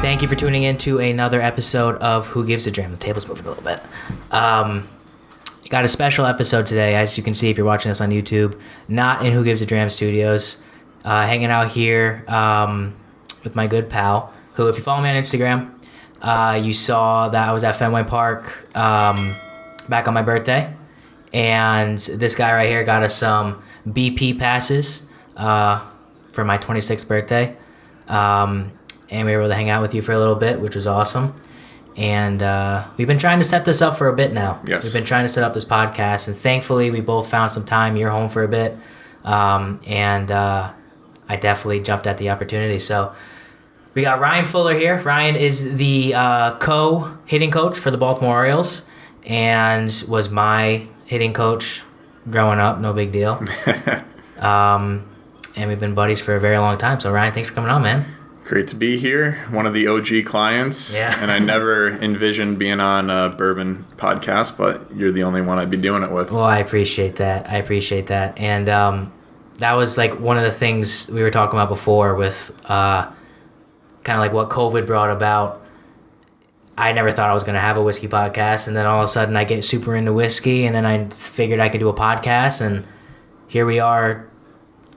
Thank you for tuning in to another episode of Who Gives a Dram. The table's moving a little bit. Got a special episode today, as you can see if you're watching this on YouTube. Not in Who Gives a Dram Studios. Hanging out here with my good pal, who, if you follow me on Instagram, you saw that I was at Fenway Park back on my birthday. And this guy right here got us some BP passes for my 26th birthday. And we were able to hang out with you for a little bit, which was awesome. And we've been trying to set this up for a bit now. Yes. We've been trying to set up this podcast, and thankfully we both found some time. You're home for a bit. And I definitely jumped at the opportunity. So we got Ryan Fuller here. Ryan is the co-hitting coach for the Baltimore Orioles and was my hitting coach growing up. No big deal. And we've been buddies for a very long time. So Ryan, thanks for coming on, man. Great to be here. One of the OG clients. Yeah. And I never envisioned being on a bourbon podcast, but you're the only one I'd be doing it with. Well, I appreciate that. And that was like one of the things we were talking about before with kind of like what COVID brought about. I never thought I was going to have a whiskey podcast, and then all of a sudden I get super into whiskey, and then I figured I could do a podcast, and here we are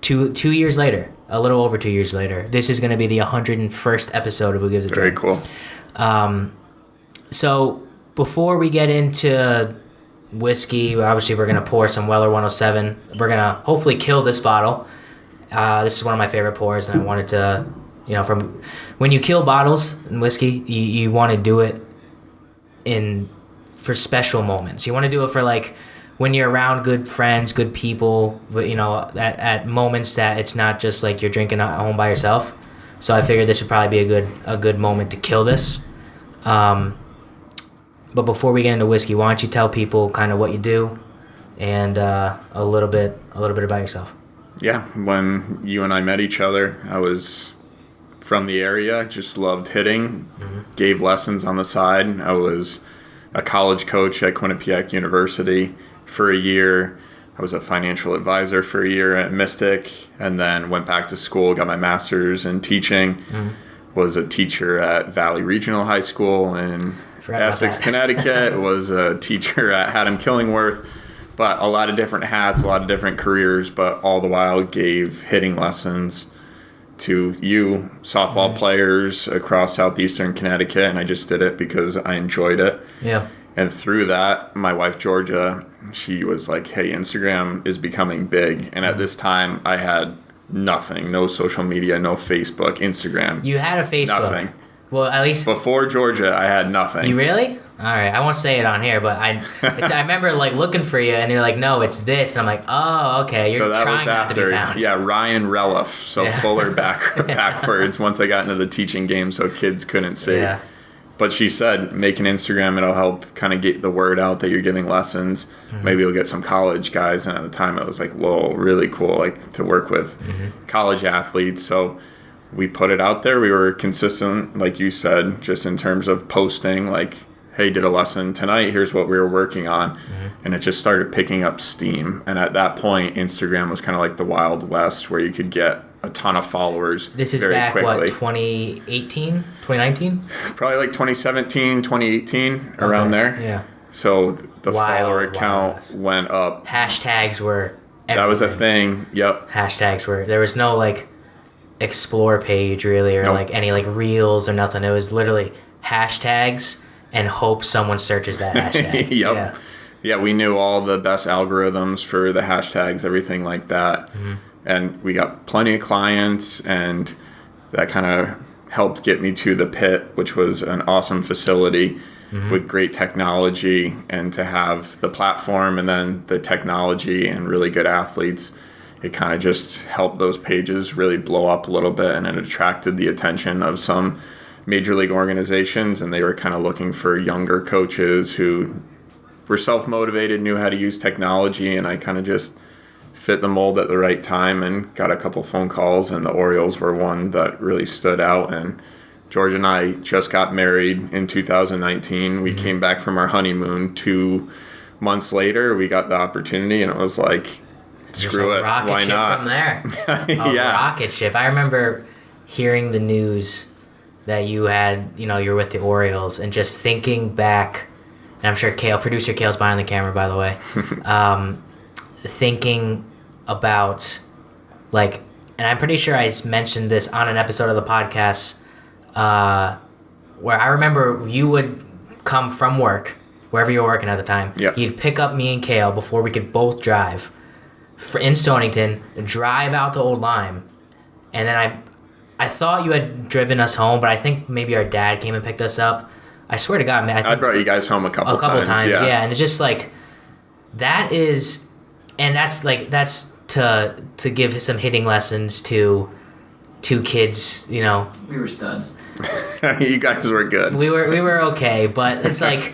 2 years later. A little over 2 years later. This is going to be the 101st episode of Who Gives a Dram. Very cool. So before we get into whiskey, obviously we're going to pour some Weller 107. We're going to hopefully kill this bottle. This is one of my favorite pours, and I wanted to, from when you kill bottles in whiskey, you want to do it for special moments. You want to do it for like when you're around good friends, good people, at moments that it's not just like you're drinking at home by yourself. So I figured this would probably be a good moment to kill this. But before we get into whiskey, why don't you tell people kind of what you do and a little bit about yourself? Yeah, when you and I met each other, I was from the area, just loved hitting, gave lessons on the side. I was a college coach at Quinnipiac University for a year. I was a financial advisor for a year at Mystic, and then went back to school, got my master's in teaching, was a teacher at Valley Regional High School in Essex, Connecticut, was a teacher at Haddam-Killingworth, but a lot of different hats, a lot of different careers, but all the while gave hitting lessons to softball players across southeastern Connecticut, and I just did it because I enjoyed it. Yeah. And through that, my wife, Georgia, she was like, hey, Instagram is becoming big. And at this time, I had nothing. No social media, no Facebook, Instagram. You had a Facebook? Nothing. Well, at least... Before Georgia, I had nothing. You really? All right. I won't say it on here, but I remember like looking for you, and you're like, no, it's this. And I'm like, oh, okay. You're so that trying was not after, to be found. Yeah, Ryan Reliff. So Fuller backwards once I got into the teaching game so kids couldn't see. Yeah. But she said, make an Instagram. It'll help kind of get the word out that you're giving lessons. Maybe you'll get some college guys. And at the time, it was like, whoa, really cool, like to work with college athletes. So we put it out there. We were consistent, like you said, just in terms of posting, like, hey, did a lesson tonight. Here's what we were working on. And it just started picking up steam. And at that point, Instagram was kind of like the Wild West where you could get a ton of followers. This is very back, quickly. what, 2018, 2019? Probably like 2017, 2018, around there. Yeah. So the follower Wild count went up. Hashtags were everything. That was a thing. Yep. Hashtags were, there was no like explore page really, or like any like reels or nothing. It was literally hashtags and hope someone searches that hashtag. Yep. Yeah, we knew all the best algorithms for the hashtags, everything like that. And we got plenty of clients, and that kind of helped get me to the Pit, which was an awesome facility with great technology, and to have the platform and then the technology and really good athletes, it kind of just helped those pages really blow up a little bit, and it attracted the attention of some major league organizations, and they were kind of looking for younger coaches who were self-motivated, knew how to use technology, and I kind of just fit the mold at the right time and got a couple phone calls, and the Orioles were one that really stood out. And George and I just got married in 2019. We came back from our honeymoon 2 months later. We got the opportunity, and it was like, screw it, why not? From there. Yeah. Rocket ship. I remember hearing the news that you had, you were with the Orioles, and just thinking back, and I'm sure producer Kale's behind the camera, by the way, thinking about, like, and I'm pretty sure I mentioned this on an episode of the podcast, where I remember you would come from work, wherever you were working at the time. Yep. You'd pick up me and Kale before we could both drive in Stonington, drive out to Old Lyme, and then I thought you had driven us home, but I think maybe our dad came and picked us up. I swear to God, man. I brought you guys home a couple times. Yeah. And it's just like, that's to give some hitting lessons to two kids, We were studs. You guys were good. We were okay, but it's like,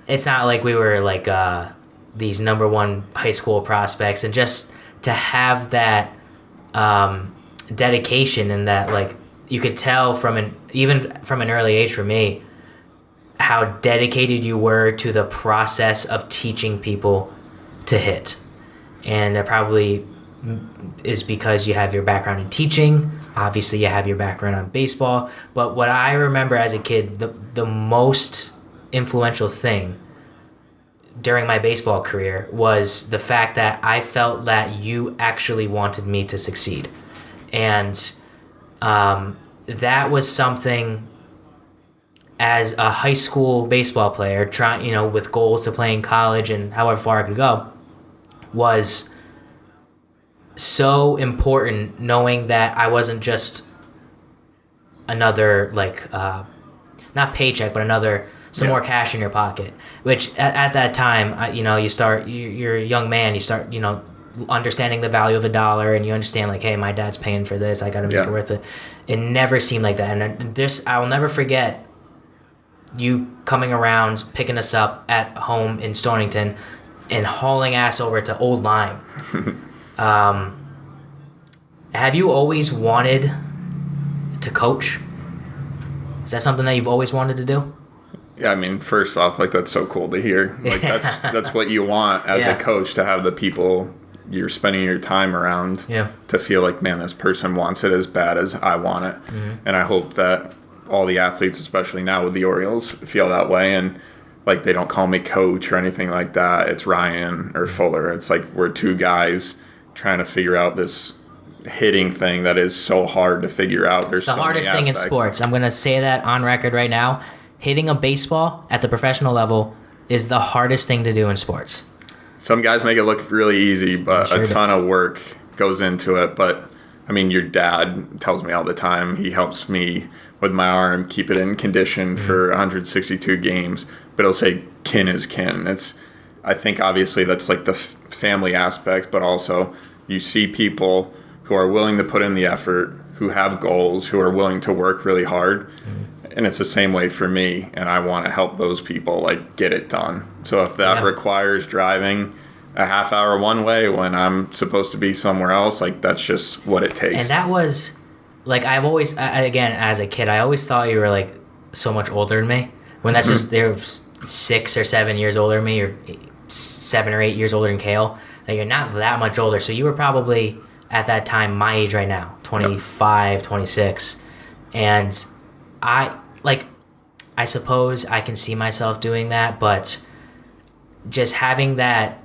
it's not like we were like these number one high school prospects, and just to have that dedication, and that, like, you could tell even from an early age for me how dedicated you were to the process of teaching people to hit. And that probably is because you have your background in teaching. Obviously you have your background on baseball, but what I remember as a kid, the most influential thing during my baseball career was the fact that I felt that you actually wanted me to succeed. And that was something, as a high school baseball player, trying, with goals to play in college and however far I could go, was so important, knowing that I wasn't just another, like, not paycheck, but some more cash in your pocket, which at that time, you're a young man, you start, understanding the value of $1, and you understand, like, hey, my dad's paying for this, I gotta make it worth it. It never seemed like that. And I'll never forget you coming around, picking us up at home in Stonington, and hauling ass over to Old Lyme. Have you always wanted to coach? Is that something that you've always wanted to do? Yeah, I mean, first off, like, that's so cool to hear. Like, that's what you want as a coach, to have the people you're spending your time around to feel like, man, this person wants it as bad as I want it. Mm-hmm. And I hope that all the athletes, especially now with the Orioles, feel that way. And, like, they don't call me coach or anything like that. It's Ryan or Fuller. It's like we're two guys trying to figure out this hitting thing that is so hard to figure out. There's the hardest thing in sports. I'm going to say that on record right now. Hitting a baseball at the professional level is the hardest thing to do in sports. Some guys make it look really easy, but a ton of work goes into it. But, I mean, your dad tells me all the time, he helps me with my arm, keep it in condition for 162 games, but he'll say kin is kin. I think obviously that's like the family aspect, but also you see people who are willing to put in the effort, who have goals, who are willing to work really hard. And it's the same way for me, and I want to help those people, like, get it done. So if that requires driving a half hour one way when I'm supposed to be somewhere else, like, that's just what it takes. And that was, like, I've always, again, as a kid, I always thought you were, like, so much older than me. When that's just, they're 6 or 7 years older than me, or 7 or 8 years older than Kale. Like, you're not that much older. So you were probably, at that time, my age right now, 25, 26. And I suppose I can see myself doing that, but just having that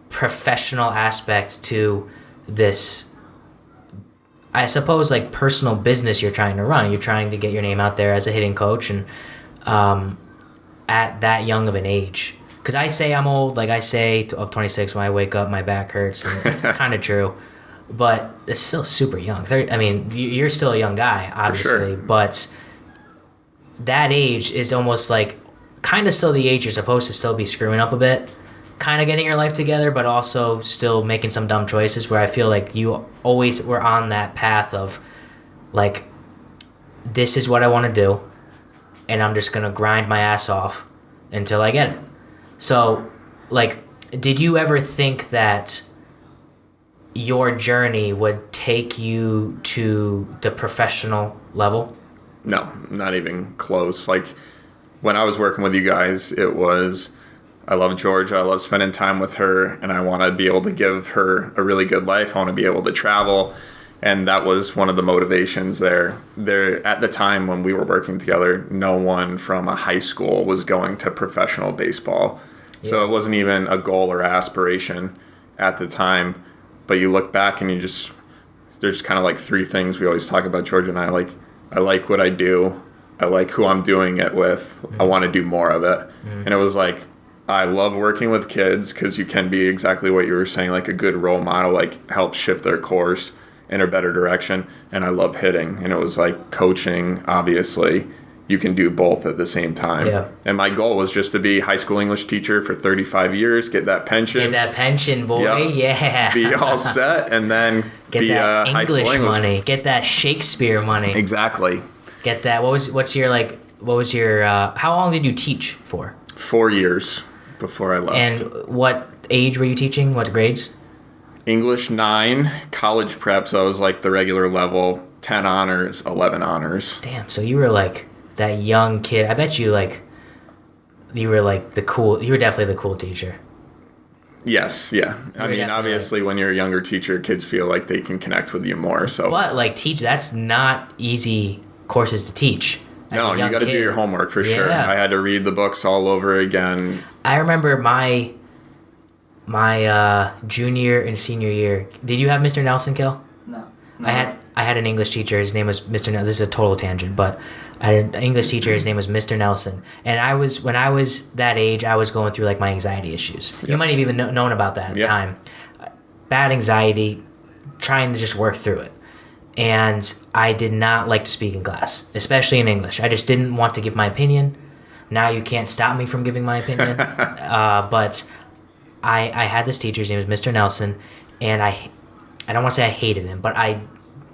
professional aspect to this, I suppose, like, personal business you're trying to run. You're trying to get your name out there as a hitting coach, and at that young of an age. Because I say I'm old, like I say of 26 when I wake up, my back hurts, and it's kind of true. But it's still super young. I mean, you're still a young guy, obviously, but that age is almost like kind of still the age you're supposed to still be screwing up a bit, kind of getting your life together, but also still making some dumb choices, where I feel like you always were on that path of, like, this is what I want to do, and I'm just going to grind my ass off until I get it. So, like, did you ever think that your journey would take you to the professional level? No, not even close. Like, when I was working with you guys, it was, I love Georgia, I love spending time with her, and I want to be able to give her a really good life. I want to be able to travel And that was one of the motivations there. There at the time when we were working together, no one from a high school was going to professional baseball. Yeah. So it wasn't even a goal or aspiration at the time. But you look back and there's kind of like three things we always talk about, George and I. Like, I like what I do. I like who I'm doing it with. Mm-hmm. I want to do more of it. Mm-hmm. And it was like, I love working with kids because you can be exactly what you were saying, like a good role model, like help shift their course in a better direction. And I love hitting. And it was like coaching, obviously. You can do both at the same time. Yeah. And my goal was just to be high school English teacher for 35 years, get that pension. Get that pension, boy. Yep. Yeah. Be all set, and then get be that high school English money. Get that Shakespeare money. Exactly. Get that. How long did you teach for? 4 years before I left. And what age were you teaching? What grades? English 9, college prep, so I was like the regular level, 10 honors, 11 honors. Damn, so you were like that young kid. I bet you were definitely the cool teacher. Yes, yeah. I mean, obviously when you're a younger teacher, kids feel like they can connect with you more. So, but like that's not easy courses to teach. No, you got to do your homework for sure. I had to read the books all over again. I remember my junior and senior year. Did you have Mr. Nelson, Kill? No. I had an English teacher. His name was Mr. Nelson. This is a total tangent, but I had an English teacher. His name was Mr. Nelson. And when I was that age, I was going through like my anxiety issues. Yep. You might have even known about that at the time. Bad anxiety, trying to just work through it. And I did not like to speak in class, especially in English. I just didn't want to give my opinion. Now you can't stop me from giving my opinion. But I had this teacher. His name was Mr. Nelson. And I don't want to say I hated him, but I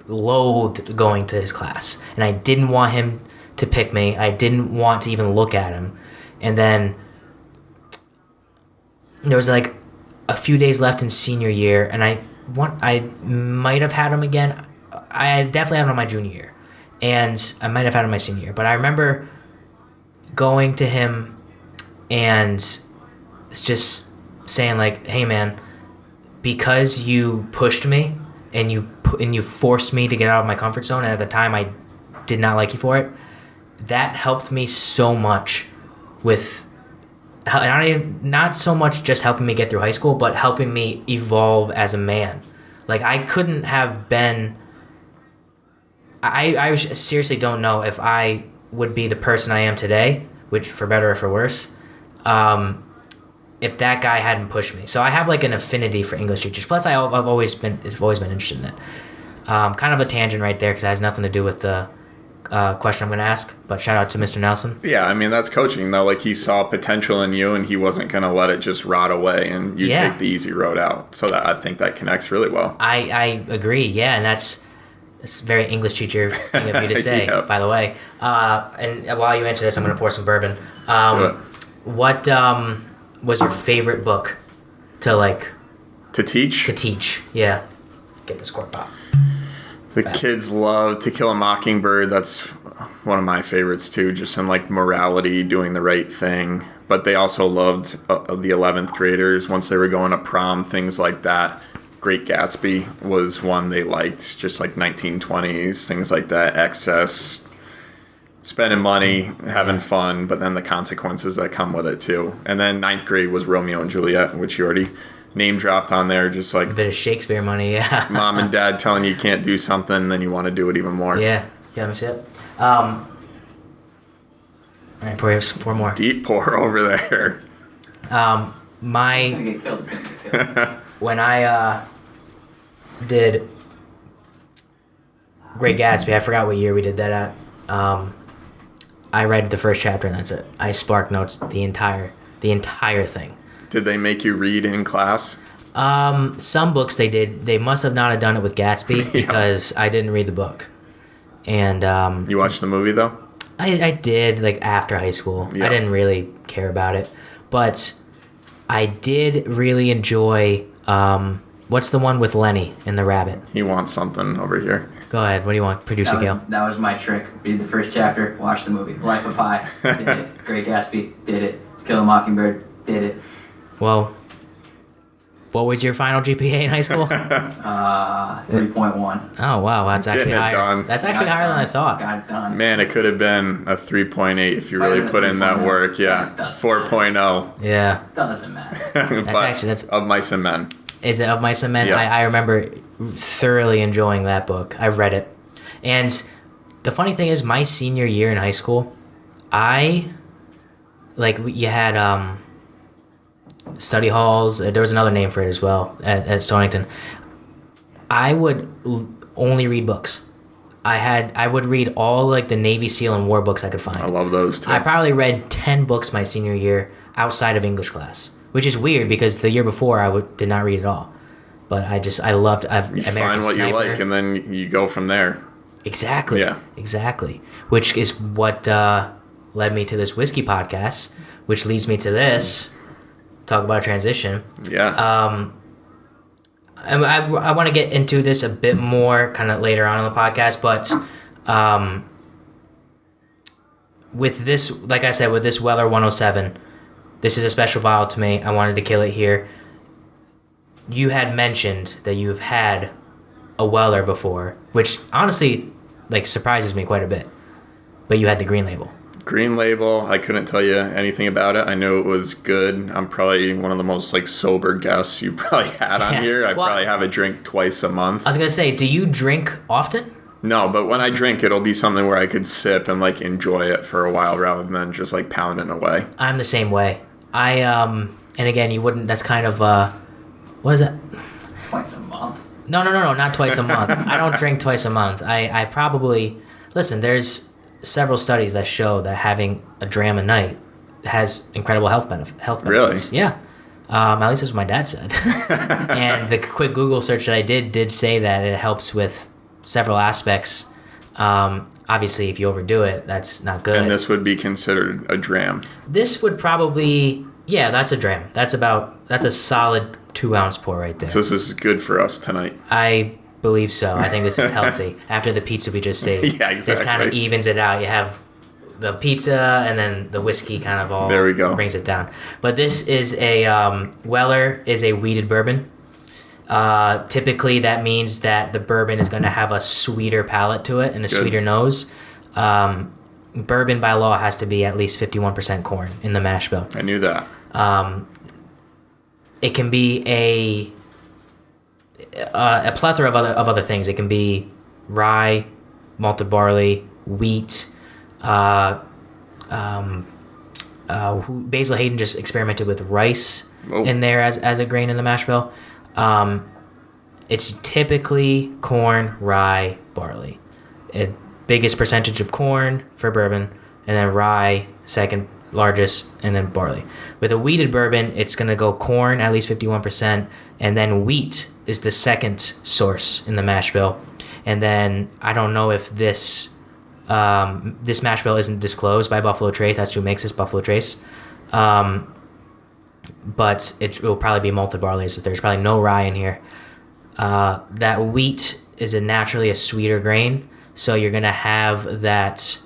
loathed going to his class. And I didn't want him to pick me. I didn't want to even look at him. And then there was like a few days left in senior year, and I might have had him again. I definitely had him in my junior year, and I might have had him in my senior year. But I remember going to him and just saying like, "Hey, man, because you pushed me and you forced me to get out of my comfort zone, and at the time I did not like you for it. That helped me so much with not so much just helping me get through high school, but helping me evolve as a man. Like I couldn't have been. I seriously don't know if I would be the person I am today, which for better or for worse, if that guy hadn't pushed me. So I have like an affinity for English teachers. Plus, I've always been interested in it. Kind of a tangent right there because it has nothing to do with the question I'm going to ask. But shout out to Mr. Nelson. Yeah, I mean that's coaching though. Like he saw potential in you, and he wasn't going to let it just rot away, and you take the easy road out. So that I think that connects really well. I agree. Yeah, and it's a very English teacher thing of you to say, by the way. And while you answer this, I'm going to pour some bourbon. Let's do it. What was your favorite book to teach? To teach, yeah. Get this cork pop. The kids love To Kill a Mockingbird. That's one of my favorites too, just in like morality, doing the right thing. But they also loved the 11th graders once they were going to prom, things like that. Great Gatsby was one they liked, just like 1920s, things like that, excess, spending money, having fun, but then the consequences that come with it too. And then 9th grade was Romeo and Juliet, which you already name dropped on there, just like a bit of Shakespeare money, yeah. Mom and dad telling you can't do something, then you want to do it even more. Yeah, let me see it. All right, pour more. Deep pour over there. When I did Great Gatsby, I forgot what year we did that at. I read the first chapter and that's it. I spark notes the entire thing. Did they make you read in class? Some books they did. They must have not have done it with Gatsby because I didn't read the book. And you watched the movie though? I did, like after high school. I didn't really care about it, but I did really enjoy. What's the one with Lenny and the rabbit? He wants something over here. Go ahead. What do you want, Producer Gail? That was my trick. Read the first chapter, watch the movie. Life of Pi, did it. Great Gatsby, did it. Kill a Mockingbird, did it. Well, What was your final GPA in high school? 3.1. Oh wow, that's actually Getting it higher. done. That's actually higher than I thought. Got it done. Man, it could have been a 3.8 if you really put in that work. Yeah, 4.0. Yeah, Doesn't matter. That's of Mice and Men. Is it Of Mice and Men? Yeah. I remember thoroughly enjoying that book. I've read it, and the funny thing is, my senior year in high school, you had study halls. There was another name for it as well at Stonington. I would only read books. I would read all like the Navy SEAL and war books I could find. I love those too. I probably read 10 books my senior year outside of English class, which is weird because the year before did not read at all. But I loved You American find what Sniper. you like, and then you go from there. Exactly. Yeah. Exactly. Which is what led me to this whiskey podcast, which leads me to this. Talk about a transition. Yeah. I want to get into this a bit more kind of later on in the podcast, but with this, like I said, with this Weller 107, this is a special bottle to me. I wanted to kill it here. You had mentioned that you've had a Weller before, which honestly like surprises me quite a bit. But you had the Green Label. Green Label, I couldn't tell you anything about it. I knew it was good. I'm probably one of the most like sober guests you probably had on here. I probably have a drink twice a month. I was going to say, do you drink often? No, but when I drink, it'll be something where I could sip and like enjoy it for a while rather than just like pounding away. I'm the same way. And again, you wouldn't, that's kind of, what is that? Twice a month. No, not twice a month. I don't drink twice a month. I probably, listen, there's several studies that show that having a dram a night has incredible health benefits. Really? Yeah. At least that's what my dad said. And the quick Google search that I did say that it helps with several aspects. Obviously, if you overdo it, that's not good. And this would be considered a dram. This would probably, yeah, that's a dram. That's a solid 2-ounce pour right there. So this is good for us tonight. I believe so. I think this is healthy. After the pizza we just ate. Yeah, exactly. This kind of evens it out. You have the pizza and then the whiskey kind of all there we go. Brings it down. But this is a Weller is a wheated bourbon. Typically that means that the bourbon is going to have a sweeter palate to it and a sweeter nose. Bourbon by law has to be at least 51% corn in the mash bill. I knew that. It can be a plethora of other things. It can be rye, malted barley, wheat. Basil Hayden just experimented with rice in there as a grain in the mash bill. It's typically corn, rye, barley. Biggest percentage of corn for bourbon, and then rye second largest, and then barley. With a wheated bourbon, it's going to go corn at least 51%, and then wheat is the second source in the mash bill. And then I don't know if this mash bill isn't disclosed by Buffalo Trace. That's who makes this, Buffalo Trace. But it will probably be malted barley, so there's probably no rye in here. That wheat is naturally a sweeter grain, so you're going to have that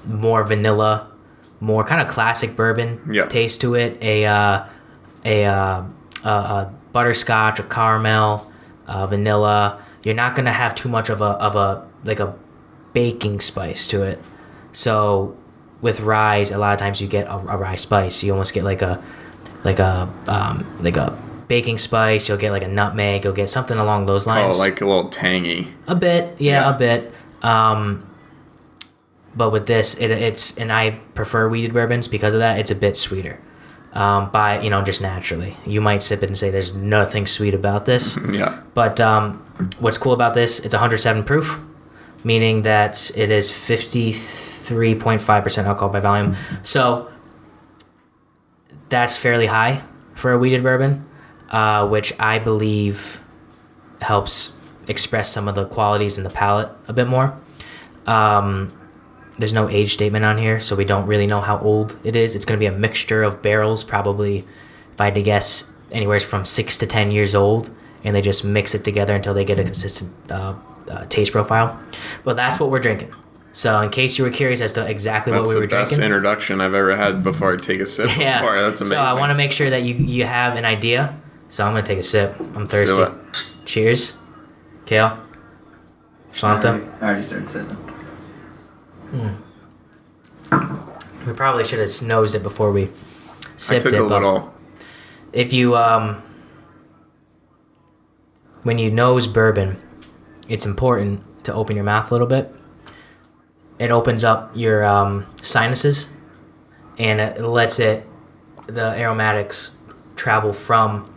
more vanilla, more kind of classic bourbon taste to it. A butterscotch, a caramel, vanilla. You're not going to have too much of a baking spice to it. So with rye, a lot of times you get a rye spice. You almost get like a baking spice. You'll get like a nutmeg. You'll get something along those lines. Oh, like a little tangy. A bit, yeah. A bit. But with this, it's and I prefer wheated bourbons because of that. It's a bit sweeter, just naturally. You might sip it and say there's nothing sweet about this. Yeah. But what's cool about this? It's 107 proof, meaning that it is 53.5% alcohol by volume. So that's fairly high for a wheated bourbon, which I believe helps express some of the qualities in the palate a bit more. There's no age statement on here, so we don't really know how old it is. It's going to be a mixture of barrels, probably, if I had to guess, anywhere from 6 to 10 years old, and they just mix it together until they get a consistent taste profile. But that's what we're drinking. So in case you were curious as to exactly what we were drinking. That's the best introduction I've ever had before I take a sip. Yeah. Before. That's amazing. So I want to make sure that you have an idea. So I'm going to take a sip. I'm thirsty. Cheers. Kale. Shanta. I already started sipping. We probably should have nosed it before we sipped it. I took a little. If you when you nose bourbon, it's important to open your mouth a little bit. It opens up your sinuses, and it lets the aromatics travel from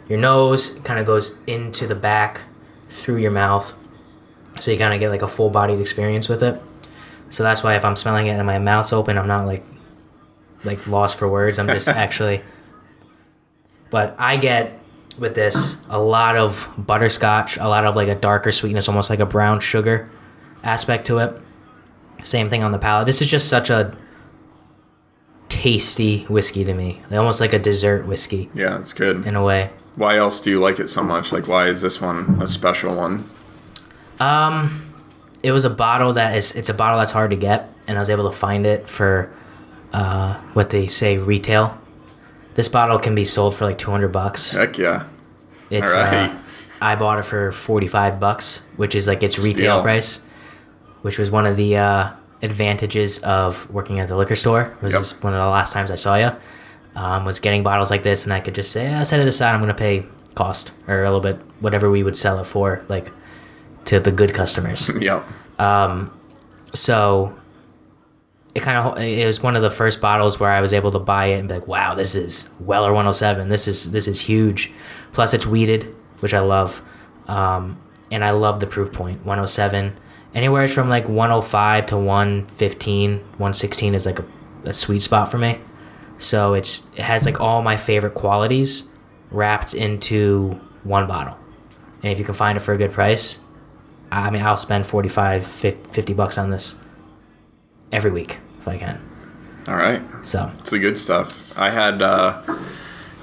your nose, kind of goes into the back through your mouth, so you kind of get like a full-bodied experience with it. So that's why if I'm smelling it and my mouth's open, I'm not like lost for words. I'm just actually. But I get with this a lot of butterscotch, a lot of like a darker sweetness, almost like a brown sugar aspect to it. Same thing on the palate. This is just such a tasty whiskey to me. Almost like a dessert whiskey. Yeah, it's good. In a way. Why else do you like it so much? Like, why is this one a special one? It was a bottle it's a bottle that's hard to get, and I was able to find it for what they say retail. This bottle can be sold for like $200. Heck yeah. It's all right. I bought it for $45, which is like its retail price, which was one of the advantages of working at the liquor store. It was just one of the last times I saw you. Was getting bottles like this, and I could just say, set it aside, I'm going to pay cost, or a little bit, whatever we would sell it for, like, to the good customers. Yep. So it was one of the first bottles where I was able to buy it and be like, wow, this is Weller 107. This is huge. Plus it's weeded, which I love. And I love the proof point, 107. Anywhere from like 105 to 115, 116 is like a sweet spot for me. So it has like all my favorite qualities wrapped into one bottle. And if you can find it for a good price, I mean, I'll spend $45-$50 on this every week if I can. All right. So it's the good stuff. I had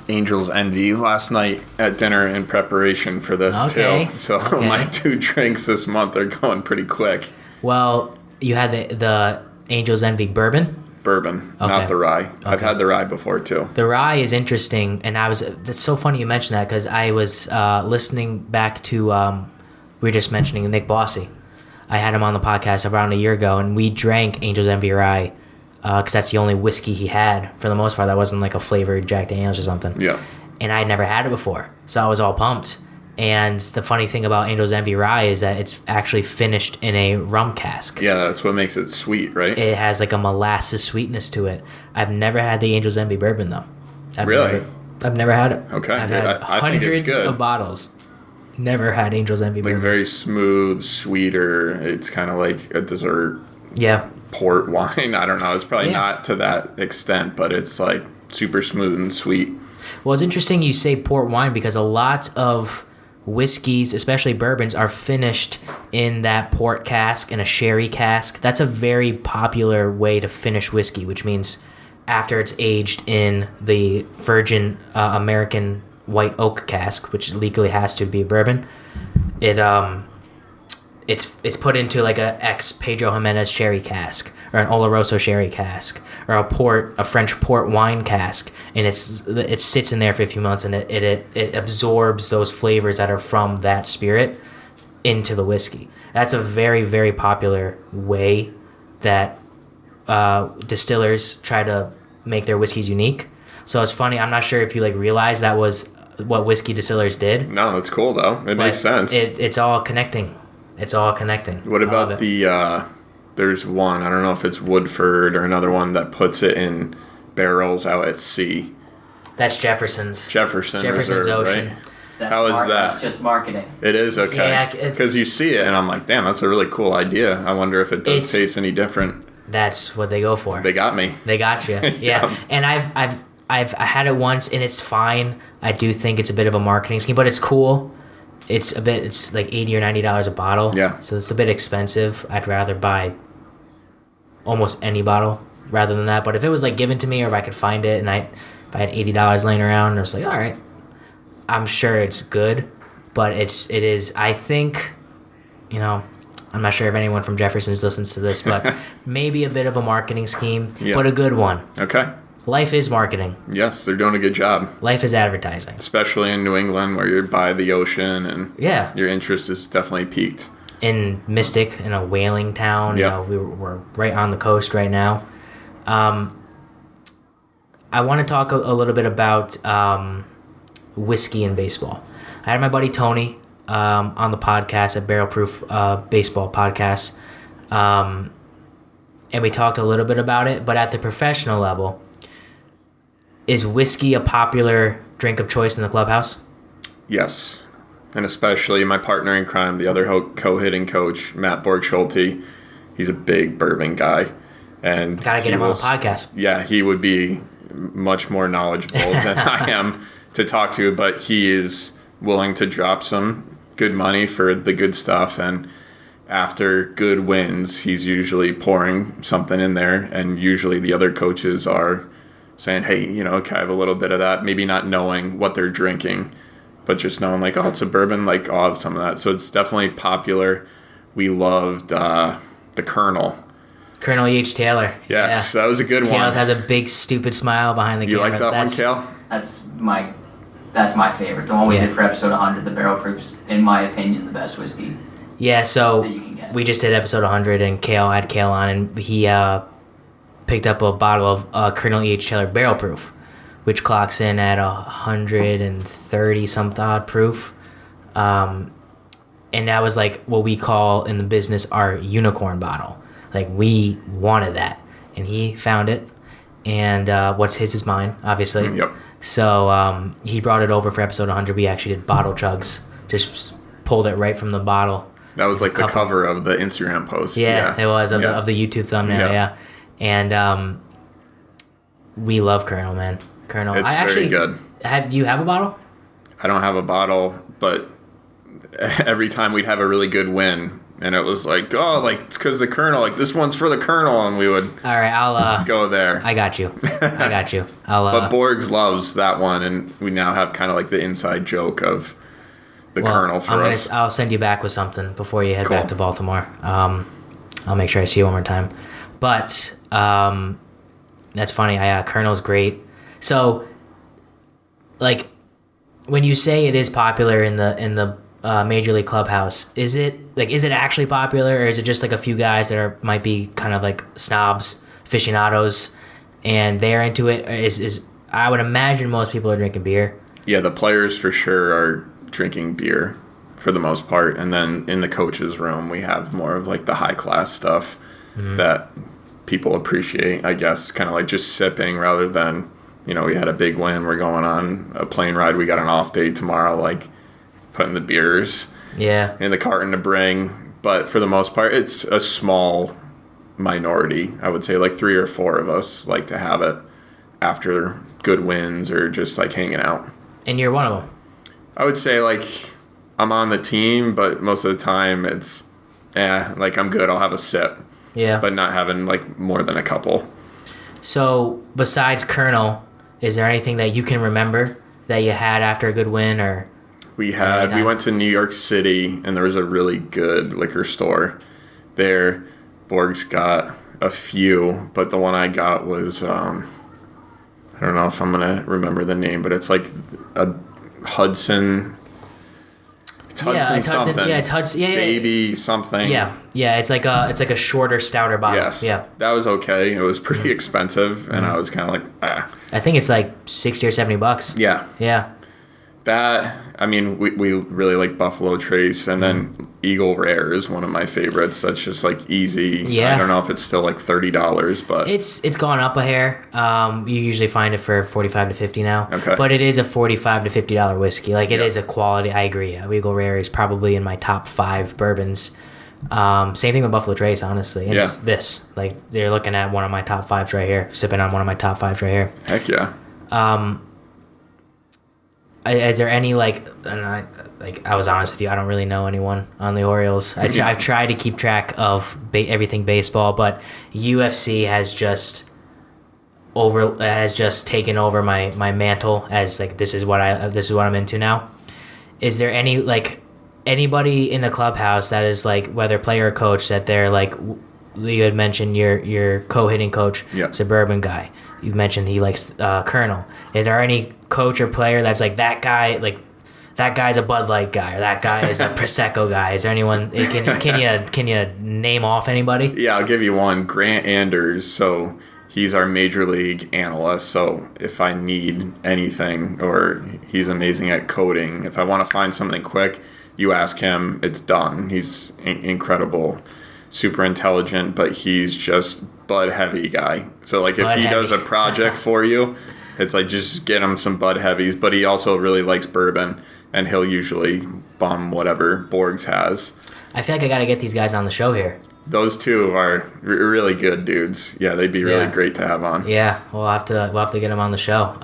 Angel's Envy last night at dinner in preparation for this too. So my 2 drinks this month are going pretty quick. Well, you had the Angel's Envy bourbon? Bourbon, not the rye. Okay. I've had the rye before too. The rye is interesting, and it's so funny you mentioned that because I was listening back to, we were just mentioning Nick Bossy. I had him on the podcast around a year ago, and we drank Angel's Envy rye because that's the only whiskey he had for the most part. That wasn't like a flavored Jack Daniels or something. Yeah. And I had never had it before, so I was all pumped. And the funny thing about Angel's Envy rye is that it's actually finished in a rum cask. Yeah, that's what makes it sweet, right? It has like a molasses sweetness to it. I've never had the Angel's Envy bourbon though. I've never had it. Okay. I've had hundreds of bottles. Never had Angel's Envy bourbon. Like very smooth, sweeter. It's kind of like a dessert. Yeah. Port wine. I don't know. It's probably not to that extent, but it's like super smooth and sweet. Well, it's interesting you say port wine because a lot of whiskeys, especially bourbons, are finished in that port cask and a sherry cask. That's a very popular way to finish whiskey, which means after it's aged in the virgin American white oak cask, which legally has to be bourbon, it's put into like a ex Pedro Jimenez sherry cask or an Oloroso sherry cask or a French port wine cask, and it sits in there for a few months, and it absorbs those flavors that are from that spirit into the whiskey. That's a very, very popular way that distillers try to make their whiskeys unique. So it's funny. I'm not sure if you like realize that was what whiskey distillers did. No, that's cool though. It makes sense. It's all connecting. It's all connecting. What about there's one, I don't know if it's Woodford or another one that puts it in barrels out at sea. That's Jefferson's Reserve, Ocean. Right? How is that? That's just marketing. It is, okay. Yeah, because you see it and I'm like, damn, that's a really cool idea. I wonder if it does taste any different. That's what they go for. They got me. They got you. Yeah. And I've had it once and it's fine. I do think it's a bit of a marketing scheme, but it's cool. It's like $80 or $90 a bottle. Yeah. So it's a bit expensive. I'd rather buy almost any bottle rather than that. But if it was like given to me or if I could find it and if I had $80 laying around and I was like, all right, I'm sure it's good, but it is, I think, I'm not sure if anyone from Jefferson's listens to this, but maybe a bit of a marketing scheme, Yeah. but a good one. Okay. Life is marketing. Yes, they're doing a good job. Life is advertising. Especially in New England where you're by the ocean and Yeah. your interest is definitely peaked. In Mystic, in a whaling town. Yep. We're right on the coast right now. I want to talk a little bit about whiskey and baseball. I had my buddy Tony on the podcast at Barrel Proof Baseball Podcast, and we talked a little bit about it. But at the professional level, is whiskey a popular drink of choice in the clubhouse? Yes. And especially my partner in crime, the other co-hitting coach, Matt Borg-Schulte. He's a big bourbon guy. And Gotta get him on the podcast. Yeah, he would be much more knowledgeable than I am to talk to, but he is willing to drop some good money for the good stuff. And after good wins, he's usually pouring something in there. And usually the other coaches are saying, hey, can I have a little bit of that? Maybe not knowing what they're drinking, but just knowing like, oh, it's a bourbon, like I'll have some of that. So it's definitely popular. We loved the Colonel. Colonel E.H. Taylor. Yes, that was a good one. Kale has a big stupid smile behind the You camera. like that one, Kale? That's my favorite. The one we did for episode 100, the Barrel Proof's, in my opinion, the best whiskey Yeah, so that you can get. we just did episode 100, and I had Kale on, and he picked up a bottle of Colonel E.H. Taylor Barrel Proof, which clocks in at 130 something odd proof. And that was like what we call in the business our unicorn bottle. Like, we wanted that, and he found it, and what's his is mine, obviously. Yep. So he brought it over for episode 100. We actually did bottle chugs, just pulled it right from the bottle. That was like the cover of the Instagram post. Yeah, it was of the YouTube thumbnail. Yeah, and we love Colonel, man. Colonel, It's very good. Do you have a bottle? I don't have a bottle, but every time we'd have a really good win, and it was like, oh, like it's because the Colonel, like this one's for the Colonel, and we would All right, I'll go there. I got you. But Borgs loves that one, and we now have kind of like the inside joke of the Colonel for us. I'll send you back with something before you head Cool. back to Baltimore. I'll make sure I see you one more time. But that's funny. Colonel's great. So, like, when you say it is popular in the Major League clubhouse, is it actually popular, or is it just like a few guys that might be kind of like snobs, aficionados, and they're into it? Is I would imagine most people are drinking beer. Yeah, the players for sure are drinking beer for the most part, and then in the coaches' room we have more of like the high class stuff that people appreciate, I guess, kind of like just sipping rather than, we had a big win, we're going on a plane ride, we got an off day tomorrow, like putting the beers in the carton to bring. But for the most part, it's a small minority. I would say like 3 or 4 of us like to have it after good wins or just like hanging out. And you're one of them. I would say like I'm on the team, but most of the time it's like I'm good, I'll have a sip. Yeah. But not having like more than a couple. So besides Colonel, is there anything that you can remember that you had after a good win? Or we went to New York City, and there was a really good liquor store there. Borg's got a few, but the one I got was I don't know if I'm gonna remember the name, but it's like a Hudson. It's Hudson something. Hudson. Yeah, it's Hudson. Yeah, Baby something. Yeah. It's like a shorter, stouter bottle. Yes. Yeah. That was okay. It was pretty expensive, and I was kind of like, I think it's like $60 or $70. Yeah. Yeah. That, I mean, we really like Buffalo Trace, and then Eagle Rare is one of my favorites. That's just like easy. Yeah. I don't know if it's still like $30, but It's gone up a hair. You usually find it for $45 to $50 now. Okay. But it is a $45 to $50 whiskey. Like, it is a quality. I agree. Eagle Rare is probably in my top 5 bourbons. Same thing with Buffalo Trace, honestly. And it's this. Like, they're looking at one of my top 5s right here. Sipping on one of my top 5s right here. heck yeah. Is there any, like, and I was honest with you, I don't really know anyone on the Orioles. I've tried to keep track of everything baseball, but UFC has just taken over my mantle as like this is what I'm into now. Is there any, like, anybody in the clubhouse that is like, whether player or coach, that they're like, you had mentioned your co-hitting coach, Suburban guy. You mentioned he likes Colonel. Is there any coach or player that's like that guy, like that guy's a Bud Light guy, or that guy is a Prosecco guy? Is there anyone? Can you name off anybody? Yeah, I'll give you one. Grant Anders. So he's our major league analyst. So if I need anything, or he's amazing at coding, if I want to find something quick, you ask him, it's done. He's incredible, super intelligent, but he's just Bud heavy guy. So like if he does a project for you, it's like just get him some Bud heavies. But he also really likes bourbon, and he'll usually bum whatever Borg's has. I feel like I got to get these guys on the show here. Those two are really good dudes. Yeah, they'd be really great to have on. Yeah, we'll have to get them on the show.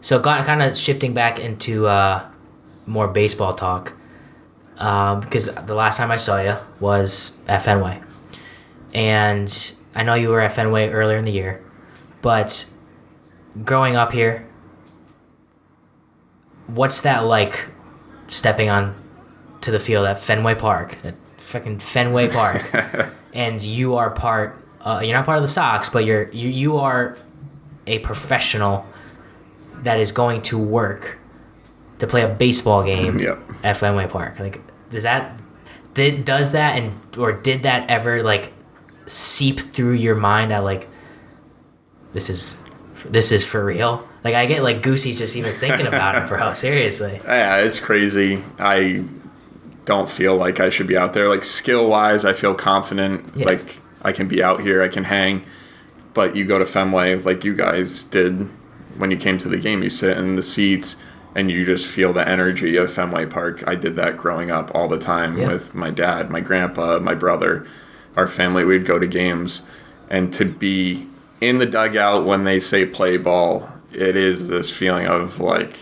So kind of shifting back into more baseball talk, because the last time I saw you was at Fenway, and I know you were at Fenway earlier in the year, but growing up here, what's that like, stepping on to the field at Fenway Park, at freaking Fenway Park, and you are you're not part of the Sox, but you are a professional that is going to work to play a baseball game at Fenway Park. Like, did that ever like seep through your mind at like, this is for real? Like, I get like goosies just even thinking about it, bro. Seriously. Yeah, it's crazy. I don't feel like I should be out there. Like, skill-wise, I feel confident. Yeah. Like, I can be out here, I can hang. But you go to Fenway, like you guys did when you came to the game. You sit in the seats, and you just feel the energy of Fenway Park. I did that growing up all the time with my dad, my grandpa, my brother, our family. We'd go to games. And to be in the dugout when they say play ball, it is this feeling of, like,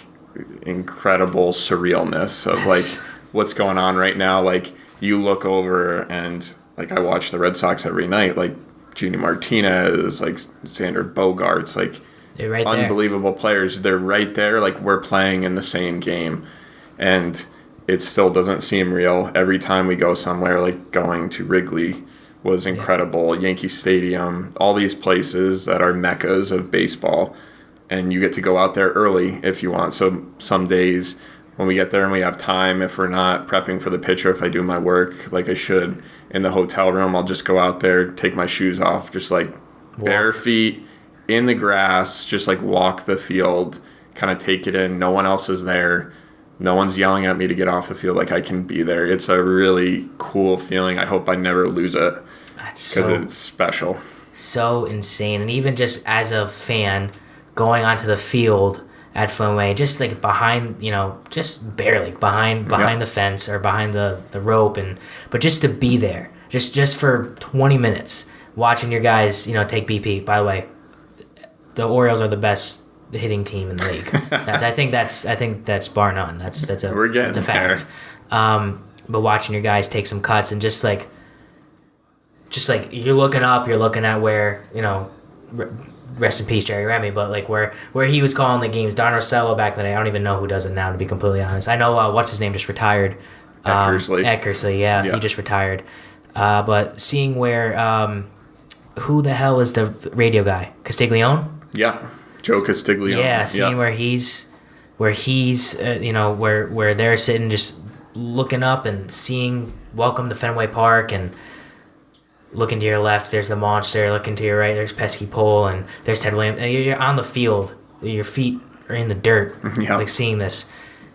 incredible surrealness of, like, what's going on right now. Like, you look over and, like, I watch the Red Sox every night. Like, Genie Martinez, like, Xander Bogaerts, like, they're right unbelievable players. They're right there. Like, we're playing in the same game. And it still doesn't seem real. Every time we go somewhere, like going to Wrigley was incredible. Yankee Stadium, all these places that are meccas of baseball. And you get to go out there early if you want. So some days when we get there and we have time, if we're not prepping for the pitcher, if I do my work like I should in the hotel room, I'll just go out there, take my shoes off, just like bare feet in the grass, just like walk the field, kind of take it in. No one else is there. No one's yelling at me to get off the field. Like, I can be there. It's a really cool feeling. I hope I never lose it because it's special. So insane. And even just as a fan, going onto the field at Fenway, just like behind, just barely behind the fence or behind the rope, but just to be there, just for 20 minutes, watching your guys, take BP. By the way, the Orioles are the best hitting team in the league. I think that's bar none. That's a fact. But watching your guys take some cuts and just like you're looking up, you're looking at where, rest in peace, Jerry Remy, but like where he was calling the games. Don Rosello back in the day, I don't even know who does it now, to be completely honest. I know what's his name just retired. Eckersley, yeah, he just retired. But seeing where who the hell is the radio guy? Castiglione? Yeah, Joe Castiglione. Yeah, seeing where he's where they're sitting just looking up and seeing welcome to Fenway Park, and looking to your left, there's the monster. Looking to your right, there's Pesky Pole, and there's Ted Williams. And you're on the field. Your feet are in the dirt. Like, seeing this.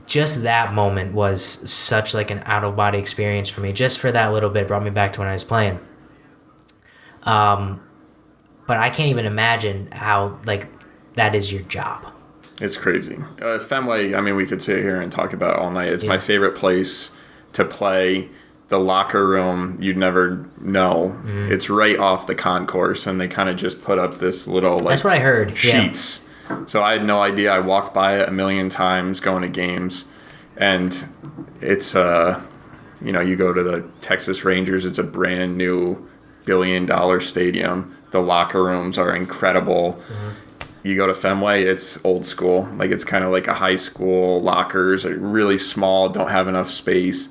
Just that moment was such like an out-of-body experience for me. Just for that little bit, brought me back to when I was playing. But I can't even imagine how, like, that is your job. It's crazy. Fenway, I mean, we could sit here and talk about it all night. It's my favorite place to play. The locker room, you'd never know. Mm-hmm. It's right off the concourse, and they kind of just put up this little, like, that's what I heard. Sheets. Yeah. So I had no idea. I walked by it a million times going to games, and it's you go to the Texas Rangers. It's a brand new $1 billion stadium. The locker rooms are incredible. Mm-hmm. you go to Fenway, it's old school. Like it's kind of like a high school, lockers are really small, don't have enough space.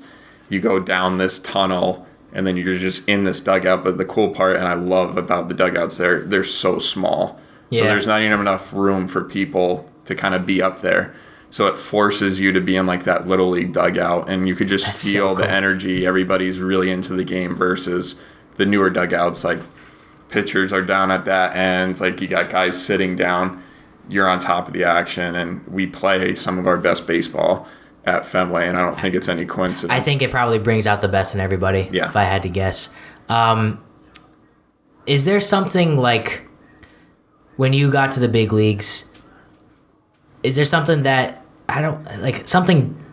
You go down this tunnel and then you're just in this dugout. But the cool part, and I love about the dugouts there, they're so small. So there's not even enough room for people to kind of be up there. So it forces you to be in like that little league dugout, and you could just feel the energy. Everybody's really into the game versus the newer dugouts. Like pitchers are down at that end. Like you got guys sitting down. You're on top of the action, and we play some of our best baseball at Fenway, and I don't think it's any coincidence. I think it probably brings out the best in everybody, if I had to guess. Is there something like when you got to the big leagues, is there something that something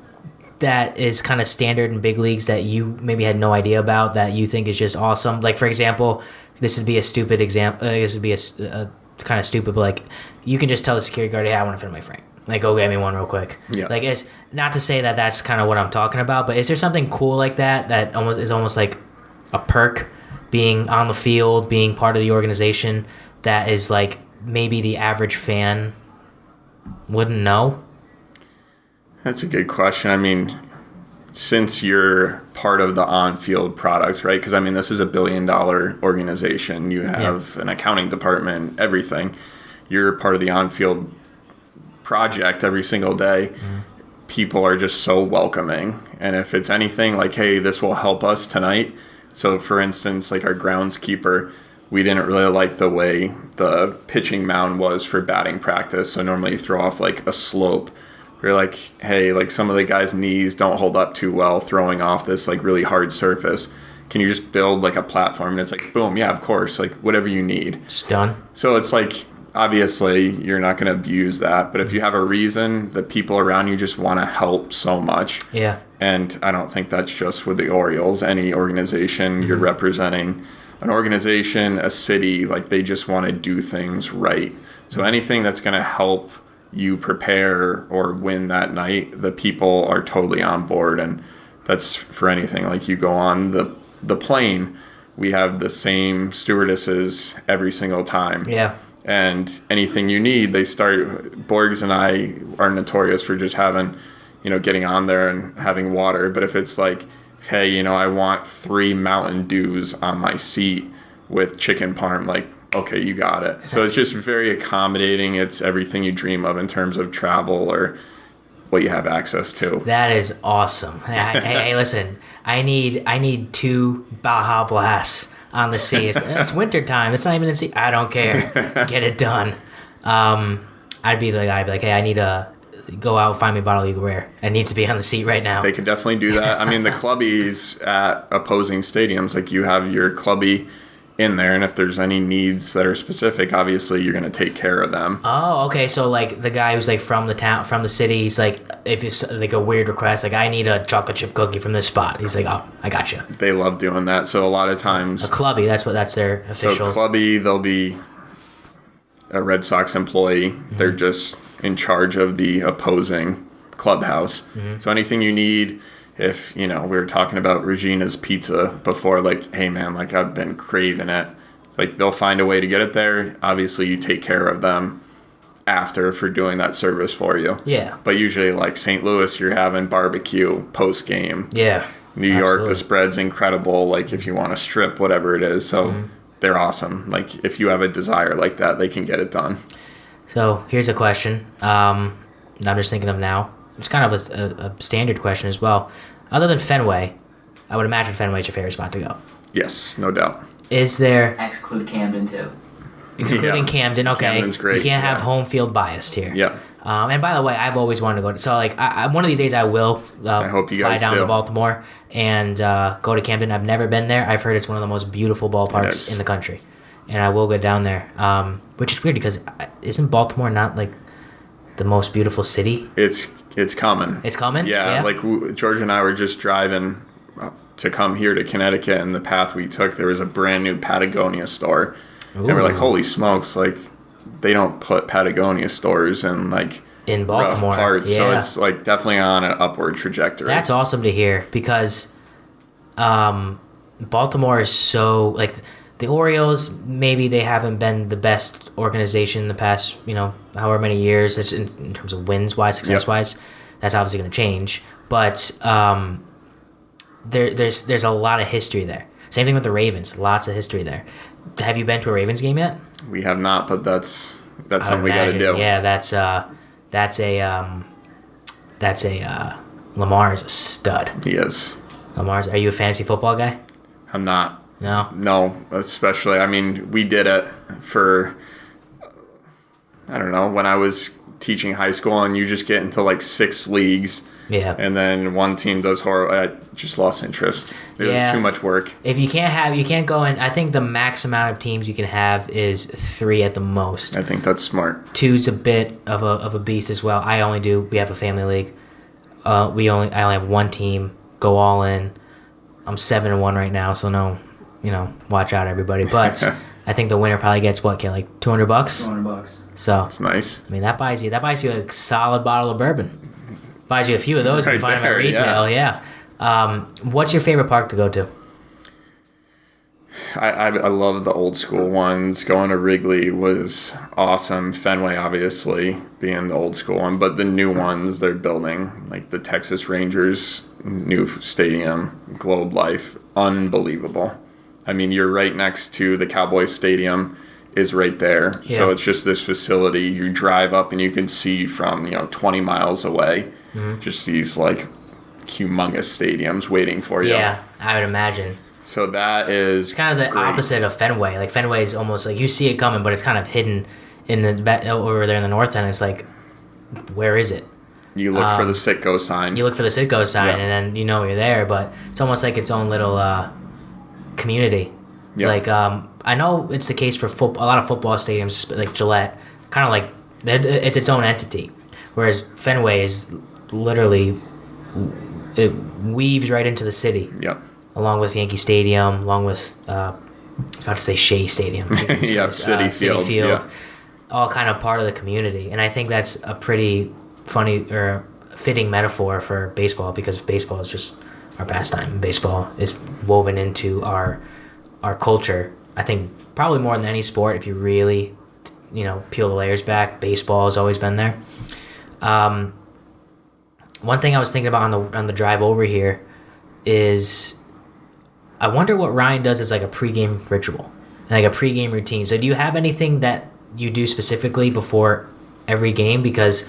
that is kind of standard in big leagues that you maybe had no idea about that you think is just awesome? Like, for example, this would be a stupid example. This would be a kind of stupid, but like you can just tell the security guard, "Hey, I want to fit my frame. Like, go get me one real quick." Yeah. Like, it's not to say that that's kind of what I'm talking about, but is there something cool like that almost like a perk, being on the field, being part of the organization, that is like maybe the average fan wouldn't know? That's a good question. I mean, since you're part of the on-field products, right? Because, I mean, this is a $1 billion organization. You have an accounting department, everything. You're part of the on-field project every single day. People are just so welcoming. And if it's anything like, hey, this will help us tonight. So, for instance, like our groundskeeper, we didn't really like the way the pitching mound was for batting practice. So normally you throw off like a slope. We're like, hey, like some of the guys' knees don't hold up too well throwing off this like really hard surface. Can you just build like a platform? And it's like, boom, yeah, of course, like whatever you need. Just done. So it's like, obviously you're not going to abuse that. But if you have a reason, the people around you just want to help so much. Yeah. And I don't think that's just with the Orioles. Any organization you're representing, an organization, a city, like they just want to do things right. So anything that's going to help you prepare or win that night, the people are totally on board. And that's for anything. Like you go on the plane, we have the same stewardesses every single time. Yeah. And anything you need, Borgs and I are notorious for just having, getting on there and having water. But if it's like, hey, I want 3 Mountain Dews on my seat with chicken parm, like, okay, you got it. So it's just very accommodating. It's everything you dream of in terms of travel or what you have access to. That is awesome. Hey, listen, I need 2 Baja Blasts on the sea. It's winter time. It's not even a sea. I don't care. Get it done. I'd be like, hey, I need to go out, find me a bottle of Eagle Rare. It needs to be on the seat right now. They can definitely do that. I mean, the clubbies at opposing stadiums, like you have your clubby in there, and if there's any needs that are specific, obviously you're going to take care of them. Oh, okay. So like the guy who's like from the town, from the city, he's like, if it's like a weird request, like I need a chocolate chip cookie from this spot, he's like, oh, I got you. They love doing that. So a lot of times a clubby, that's their official. So clubby, they'll be a Red Sox employee. They're just in charge of the opposing clubhouse. So anything you need. If, we were talking about Regina's Pizza before, like, hey, man, like, I've been craving it. Like, they'll find a way to get it there. Obviously, you take care of them after for doing that service for you. Yeah. But usually, like, St. Louis, you're having barbecue post-game. Yeah. New York, the spread's incredible, like, if you want to strip, whatever it is. So they're awesome. Like, if you have a desire like that, they can get it done. So here's a question I'm just thinking of now. It's kind of a standard question as well. Other than Fenway, I would imagine Fenway's your favorite spot to go. Yes, no doubt. Is there... Exclude Camden, too. Excluding Camden, okay. Camden's great. You can't have home field biased here. Yeah. And by the way, I've always wanted to go to... So, like, one of these days I will I hope you fly guys down do. to Baltimore and go to Camden. I've never been there. I've heard it's one of the most beautiful ballparks in the country. And I will go down there, which is weird because isn't Baltimore not, like, the most beautiful city? It's coming. It's coming? Yeah, like George and I were just driving to come here to Connecticut, and the path we took, there was a brand new Patagonia store. Ooh. And we're like, holy smokes, like, they don't put Patagonia stores in, like, in Baltimore. Rough parts. Yeah. So it's, like, definitely on an upward trajectory. That's awesome to hear because Baltimore is so, like, the Orioles, maybe they haven't been the best organization in the past, however many years. That's in terms of wins wise, success wise. That's obviously going to change, but there's a lot of history there. Same thing with the Ravens. Lots of history there. Have you been to a Ravens game yet? We have not, but that's something we got to do. Yeah, Lamar's a stud. He is. Are you a fantasy football guy? I'm not. No, especially. I mean, we did it for, I don't know, when I was teaching high school, and you just get into like 6 leagues. Yeah. And then one team does horrible. I just lost interest. It was too much work. If you can't go in. I think the max amount of teams you can have is 3 at the most. I think that's smart. 2's a bit of a beast as well. We have a family league. I only have one team. Go all in. I'm 7-1 right now, so no, watch out everybody. But I think the winner probably gets what, like $200? $200. So it's nice. I mean, that buys you a solid bottle of bourbon. Buys you a few of those if you find them at retail. Yeah. What's your favorite park to go to? I love the old school ones. Going to Wrigley was awesome. Fenway, obviously, being the old school one. But the new ones they're building, like the Texas Rangers new stadium, Globe Life, unbelievable. I mean, you're right next to the Cowboys Stadium is right there. Yeah. So it's just this facility. You drive up and you can see from, 20 miles away, just these like humongous stadiums waiting for you. Yeah, I would imagine. So that is it's kind of the great. Opposite of Fenway. Like Fenway is almost like you see it coming, but it's kind of hidden over there in the north end. It's like, where is it? You look for the Sitco sign. And then you're there. But it's almost like its own little community. Yep. Like I know it's the case for a lot of football stadiums, like Gillette, kind of like it's its own entity, whereas Fenway is literally it weaves right into the city. Yep. Along with Yankee Stadium, along with I was about to say Shea Stadium. City Field. Yeah. All kind of part of the community, and I think that's a pretty funny or fitting metaphor for baseball, because baseball is just our pastime. Baseball is woven into our culture. I think probably more than any sport, if you really peel the layers back, baseball has always been there. One thing I was thinking about on the drive over here is I wonder what Ryan does as like a pregame ritual, like a pregame routine. So do you have anything that you do specifically before every game? Because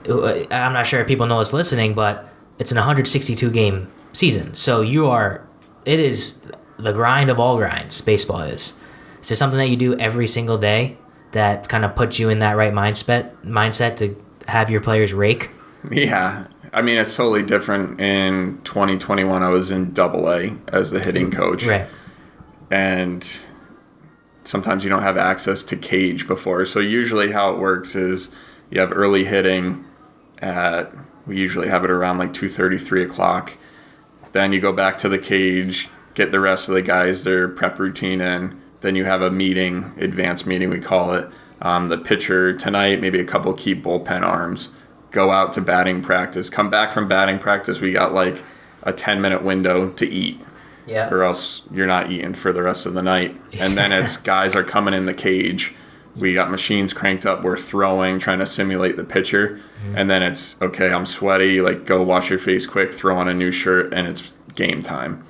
I'm not sure if people know this listening, but it's an 162 game season. So it is the grind of all grinds. Baseball is. Is there something that you do every single day that kind of puts you in that right mindset to have your players rake? Yeah. I mean, it's totally different. In 2021, I was in AA as the hitting coach. Right. And sometimes you don't have access to cage before. So usually how it works is you have early hitting we usually have it around like 2:30, 3 o'clock. Then you go back to the cage, get the rest of the guys their prep routine in. Then you have a meeting, advanced meeting we call it. The pitcher tonight, maybe a couple key bullpen arms. Go out to batting practice. Come back from batting practice, we got like a 10-minute window to eat. Yeah. Or else you're not eating for the rest of the night. And then it's guys are coming in the cage. We got machines cranked up. We're throwing, trying to simulate the pitcher. Mm-hmm. And then it's, okay, I'm sweaty. Like, go wash your face quick, throw on a new shirt, and it's game time.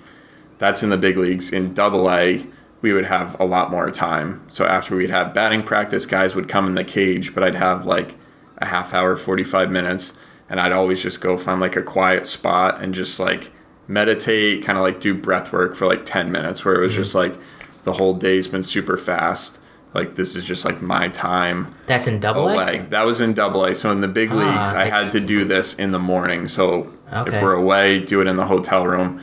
That's in the big leagues. In AA, we would have a lot more time. So after we'd have batting practice, guys would come in the cage, but I'd have like a half hour, 45 minutes. And I'd always just go find like a quiet spot and just like meditate, kind of like do breath work for like 10 minutes, where it was just like the whole day's been super fast. Like, this is just like my time. That's in AA? That was in AA. So in the big leagues, I had to do this in the morning. So if we're away, do it in the hotel room.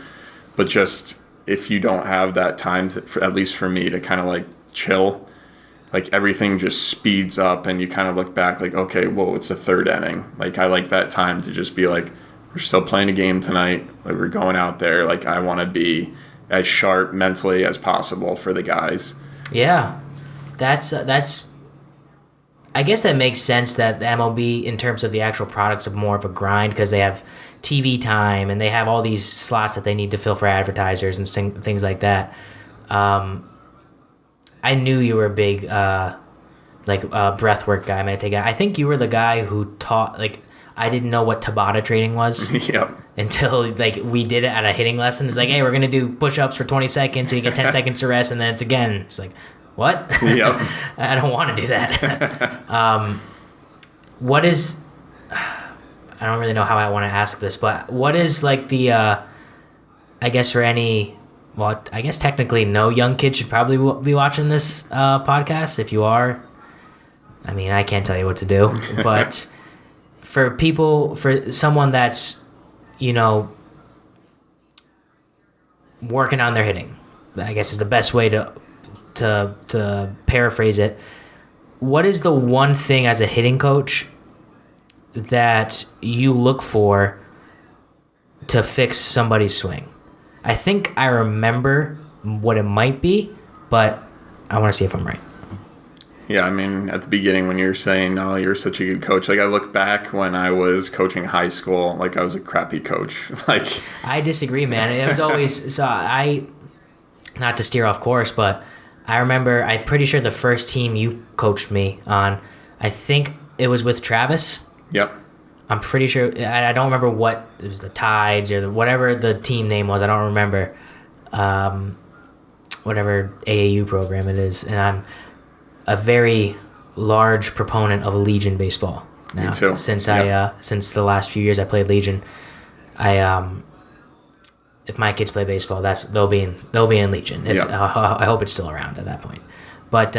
But just if you don't have that time, at least for me, to kind of like chill, like everything just speeds up and you kind of look back like, okay, whoa, it's the third inning. Like, I like that time to just be like, we're still playing a game tonight. Like, we're going out there. Like, I want to be as sharp mentally as possible for the guys. Yeah. That's I guess that makes sense that the MLB, in terms of the actual products, of more of a grind, because they have TV time and they have all these slots that they need to fill for advertisers and things like that. I knew you were a big breath work guy, meditate guy. I think you were the guy who taught, like, I didn't know what Tabata training was. Yep. Until, like, we did it at a hitting lesson. It's like, hey, we're going to do push-ups for 20 seconds, so you get 10 seconds to rest, and then it's again. It's like, what? Yep. I don't want to do that. What is... I don't really know how I want to ask this, but what is, like, the... I guess for any... Well, I guess technically no young kid should probably be watching this podcast. If you are, I mean, I can't tell you what to do. But for someone that's, working on their hitting, I guess is the best way to paraphrase it. What is the one thing as a hitting coach that you look for to fix somebody's swing? I think I remember what it might be, but I want to see if I'm right. Yeah, I mean, at the beginning when you were saying, "Oh, you're such a good coach," like I look back when I was coaching high school, like I was a crappy coach. Like I disagree, man. It was always not to steer off course, but I remember. I'm pretty sure the first team you coached me on, I think it was with Travis. Yep. I'm pretty sure. I don't remember what it was, the Tides or whatever the team name was. I don't remember. Whatever AAU program it is, and I'm a very large proponent of Legion baseball now. Me too. Since Yep. Since the last few years I played Legion, if my kids play baseball, they'll be in Legion. Yep. I hope it's still around at that point, but.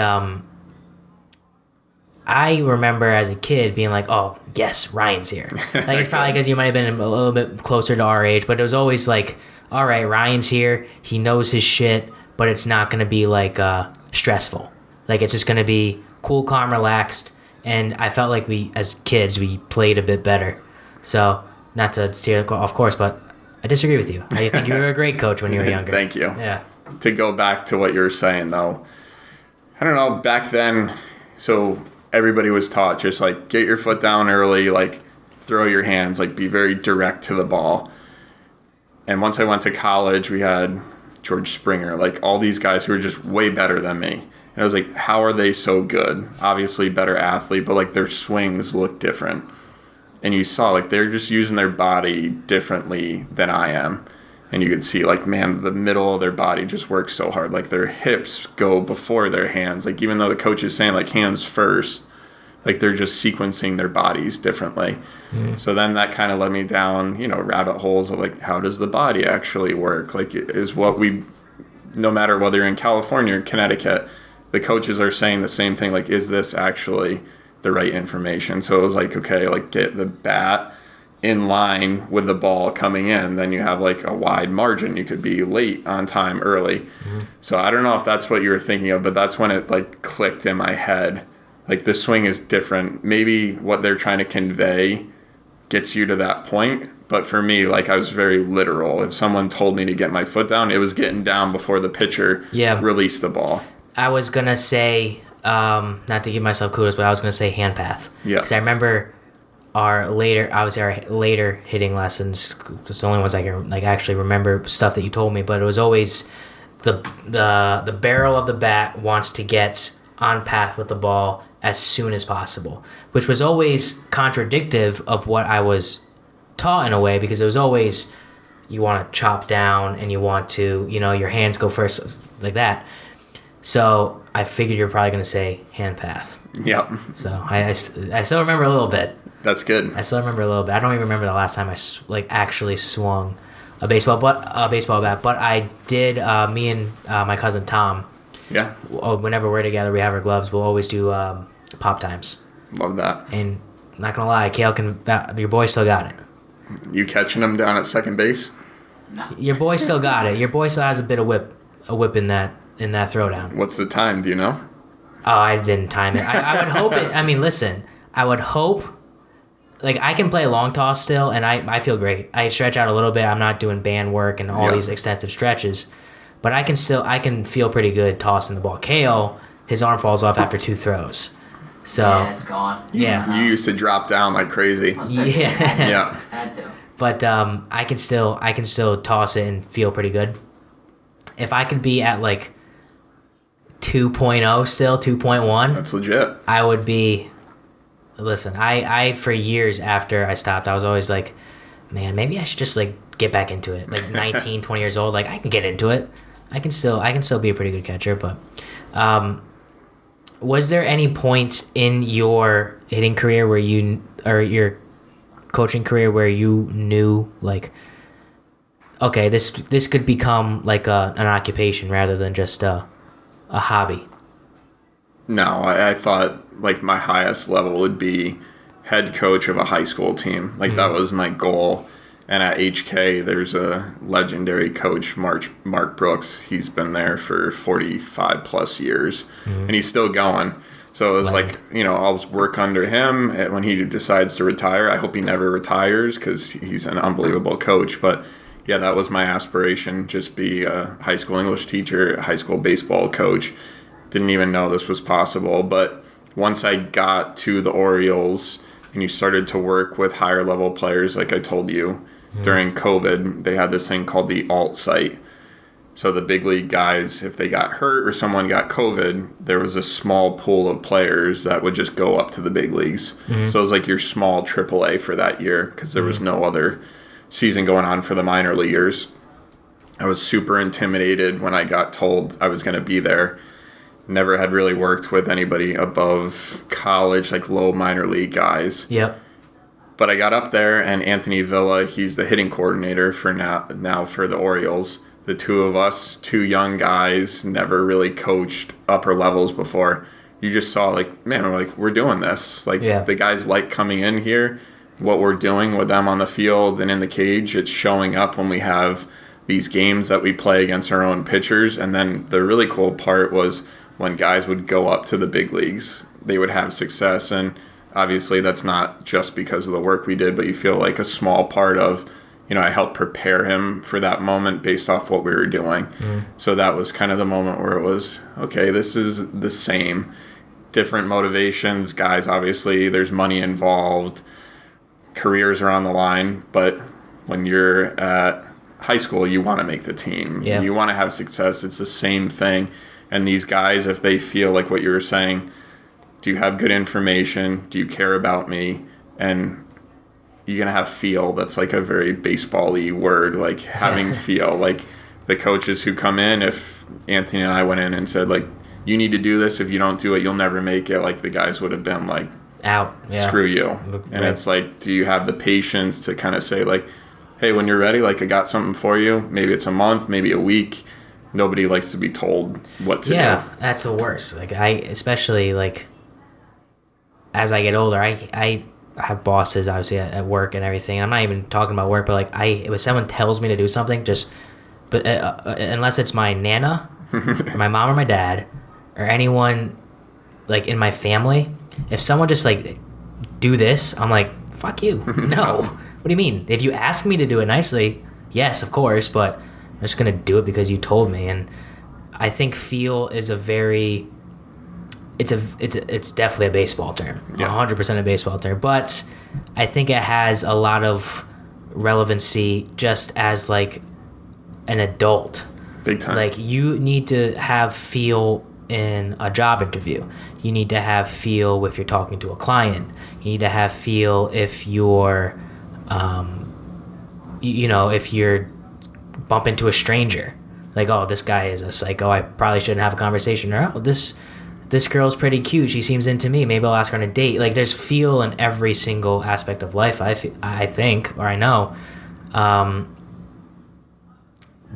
I remember as a kid being like, oh, yes, Ryan's here. Like, it's probably because you might have been a little bit closer to our age, but it was always like, all right, Ryan's here. He knows his shit, but it's not going to be, like, stressful. Like, it's just going to be cool, calm, relaxed. And I felt like as kids, we played a bit better. So, not to steer off course, but I disagree with you. I think you were a great coach when you were younger. Thank you. Yeah. To go back to what you were saying, though, I don't know, back then, so... everybody was taught just like get your foot down early, like throw your hands, like be very direct to the ball. And once I went to college, we had George Springer, like all these guys who were just way better than me. And I was like, how are they so good? Obviously better athlete, but like their swings look different. And you saw like they're just using their body differently than I am. And you could see, like, man, the middle of their body just works so hard. Like, their hips go before their hands. Like, even though the coach is saying, like, hands first, like, they're just sequencing their bodies differently. Mm. So then that kind of led me down, rabbit holes of, like, how does the body actually work? Like, is what no matter whether you're in California or Connecticut, the coaches are saying the same thing. Like, is this actually the right information? So it was like, okay, like, get the bat in line with the ball coming in, then you have like a wide margin. You could be late on time early. Mm-hmm. So I don't know if that's what you were thinking of, but that's when it like clicked in my head. Like the swing is different. Maybe what they're trying to convey gets you to that point. But for me, like I was very literal. If someone told me to get my foot down, it was getting down before the pitcher released the ball. I was going to say, not to give myself kudos, but I was going to say hand path. Yeah. Because I remember our later hitting lessons, it's the only ones I can like actually remember stuff that you told me, but it was always the barrel of the bat wants to get on path with the ball as soon as possible, which was always contradictive of what I was taught in a way, because it was always you want to chop down and you want to, your hands go first, like that. So I figured you're probably going to say hand path. Yep. So I still remember a little bit. That's good. I still remember a little bit. I don't even remember the last time I actually swung a baseball bat, but I did. Me and my cousin Tom. Yeah. Whenever we're together, we have our gloves. We'll always do pop times. Love that. And not gonna lie, Kale your boy still got it. You catching him down at second base? No. Your boy still got it. Your boy still has a bit of whip in that throwdown. What's the time? Do you know? Oh, I didn't time it. I would hope it. I mean, listen. I would hope. Like, I can play long toss still, and I feel great. I stretch out a little bit. I'm not doing band work and all these extensive stretches. But I can feel pretty good tossing the ball. Kale, his arm falls off after 2 throws. So yeah, it's gone. Yeah. You used to drop down like crazy. Yeah. Yeah. Had to. But I can still toss it and feel pretty good. If I could be at like 2.0 still, 2.1. That's legit. I would be. Listen, I for years after I stopped, I was always like, man, maybe I should just like get back into it. Like 19, 20 years old, like I can get into it. I can still be a pretty good catcher. But was there any points in your hitting career where or your coaching career where you knew like, okay, this could become like an occupation rather than just a hobby? No, I thought like my highest level would be head coach of a high school team. Like that was my goal. And at HK, there's a legendary coach, Mark Brooks. He's been there for 45 plus years, and he's still going. So it was like, I'll work under him when he decides to retire. I hope he never retires because he's an unbelievable coach. But yeah, that was my aspiration, just be a high school English teacher, a high school baseball coach. Didn't even know this was possible. But once I got to the Orioles and you started to work with higher level players, like I told you, during COVID, they had this thing called the alt site. So the big league guys, if they got hurt or someone got COVID, there was a small pool of players that would just go up to the big leagues. So it was like your small AAA for that year because there was no other season going on for the minor leaguers. I was super intimidated when I got told I was going to be there. Never had really worked with anybody above college, like low minor league guys. Yep. But I got up there, and Anthony Villa, he's the hitting coordinator for now for the Orioles. The two of us, two young guys, never really coached upper levels before. You just saw, like, man, we're doing this. Like, the guys like coming in here. What we're doing with them on the field and in the cage, it's showing up when we have these games that we play against our own pitchers. And then the really cool part was when guys would go up to the big leagues, they would have success. And obviously, that's not just because of the work we did, but you feel like a small part of, I helped prepare him for that moment based off what we were doing. So that was kind of the moment where it was, okay, this is the same. Different motivations. Guys, obviously, there's money involved. Careers are on the line. But when you're at high school, you want to make the team. Yeah. You want to have success. It's the same thing. And these guys, if they feel like what you were saying, do you have good information? Do you care about me? And you're going to have feel. That's like a very baseball-y word, like having feel. Like the coaches who come in, if Anthony and I went in and said, like, you need to do this. If you don't do it, you'll never make it. Like the guys would have been like, out. Yeah. Screw you. And it's like, do you have the patience to kind of say, like, hey, when you're ready, like I got something for you. Maybe it's a month, maybe a week. Nobody likes to be told what to do. Yeah, that's the worst. Like especially like as I get older, I have bosses obviously at work and everything. I'm not even talking about work, but like if someone tells me to do something, unless it's my nana or my mom or my dad or anyone like in my family, if someone just like do this, I'm like, fuck you. No. What do you mean? If you ask me to do it nicely, yes, of course, but I'm just gonna do it because you told me. And I think feel is it's definitely a baseball term, 100% a baseball term. But I think it has a lot of relevancy just as like an adult. Big time. Like you need to have feel in a job interview. You need to have feel if you're talking to a client. You need to have feel if you're, if you're bump into a stranger. Like, oh, this guy is a psycho. I probably shouldn't have a conversation. Or, oh, this girl's pretty cute. She seems into me. Maybe I'll ask her on a date. Like, there's feel in every single aspect of life, I think, or I know.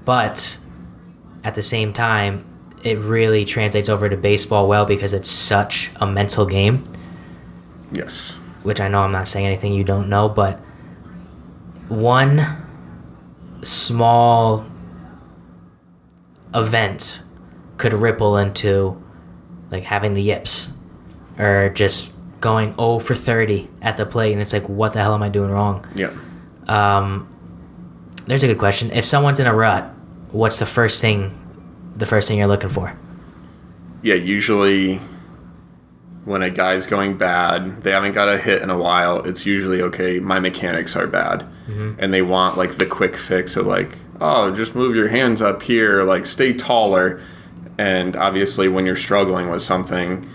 But at the same time, it really translates over to baseball well because it's such a mental game. Yes. Which I know I'm not saying anything you don't know, but one small event could ripple into like having the yips or just going 0 for 30 at the plate, and it's like, what the hell am I doing wrong? Yeah. There's a good question. If someone's in a rut, what's the first thing you're looking for? Yeah, usually when a guy's going bad, they haven't got a hit in a while, it's usually, okay, my mechanics are bad. Mm-hmm. And they want like the quick fix of like, oh, just move your hands up here, like stay taller. And obviously when you're struggling with something,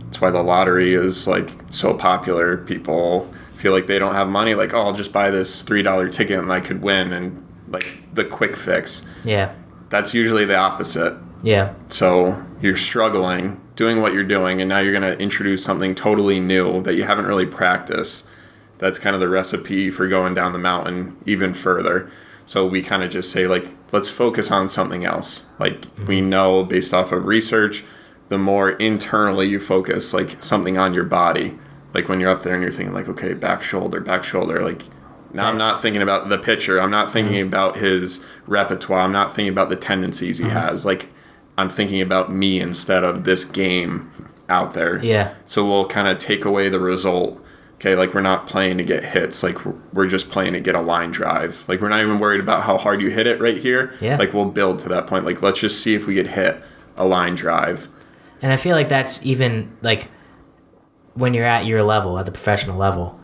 that's why the lottery is like so popular. People feel like they don't have money, like, oh, I'll just buy this $3 ticket and I could win, and like the quick fix. Yeah. That's usually the opposite. Yeah. So you're struggling, doing what you're doing, and now you're going to introduce something totally new that you haven't really practiced. That's kind of the recipe for going down the mountain even further. So we kind of just say, like, let's focus on something else. Like, we know based off of research, the more internally you focus, like something on your body, like when you're up there and you're thinking like, okay, back shoulder, like now I'm not thinking about the pitcher. I'm not thinking about his repertoire. I'm not thinking about the tendencies he has. Like, I'm thinking about me instead of this game out there. Yeah. So we'll kind of take away the result. Okay, like we're not playing to get hits. Like we're just playing to get a line drive. Like we're not even worried about how hard you hit it right here. Yeah. Like we'll build to that point. Like let's just see if we could hit a line drive. And I feel like that's even like when you're at your level, at the professional level,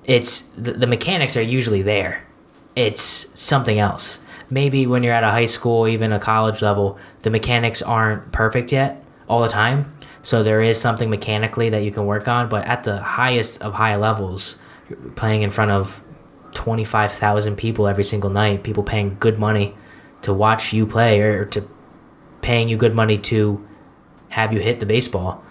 it's the mechanics are usually there. It's something else. Maybe when you're at a high school, even a college level, the mechanics aren't perfect yet all the time. So there is something mechanically that you can work on. But at the highest of high levels, you're playing in front of 25,000 people every single night, people paying good money to watch you play or to paying you good money to have you hit the baseball.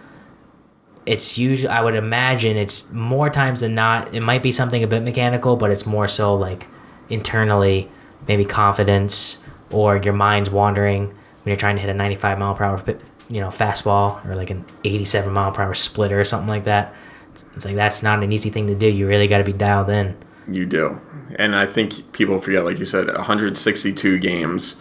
It's usually, I would imagine it's more times than not, it might be something a bit mechanical, but it's more so like internally, maybe confidence or your mind's wandering when you're trying to hit a 95 mile per hour fastball or like an 87 mile per hour splitter or something like that. It's like that's not an easy thing to do. You really got to be dialed in. You do. And I think people forget, like you said, 162 games.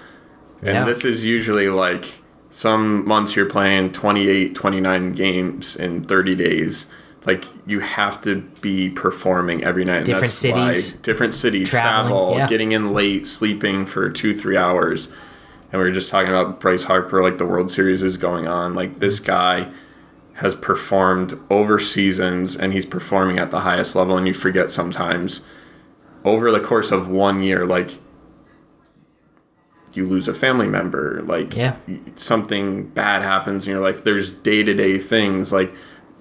And this is usually like some months you're playing 28, 29 games in 30 days. Like you have to be performing every night. Different cities. Different cities, travel, getting in late, sleeping for 2-3 hours. And we were just talking about Bryce Harper, like the World Series is going on. Like this guy has performed over seasons and he's performing at the highest level. And you forget sometimes over the course of 1 year, like you lose a family member, like something bad happens in your life. There's day-to-day things like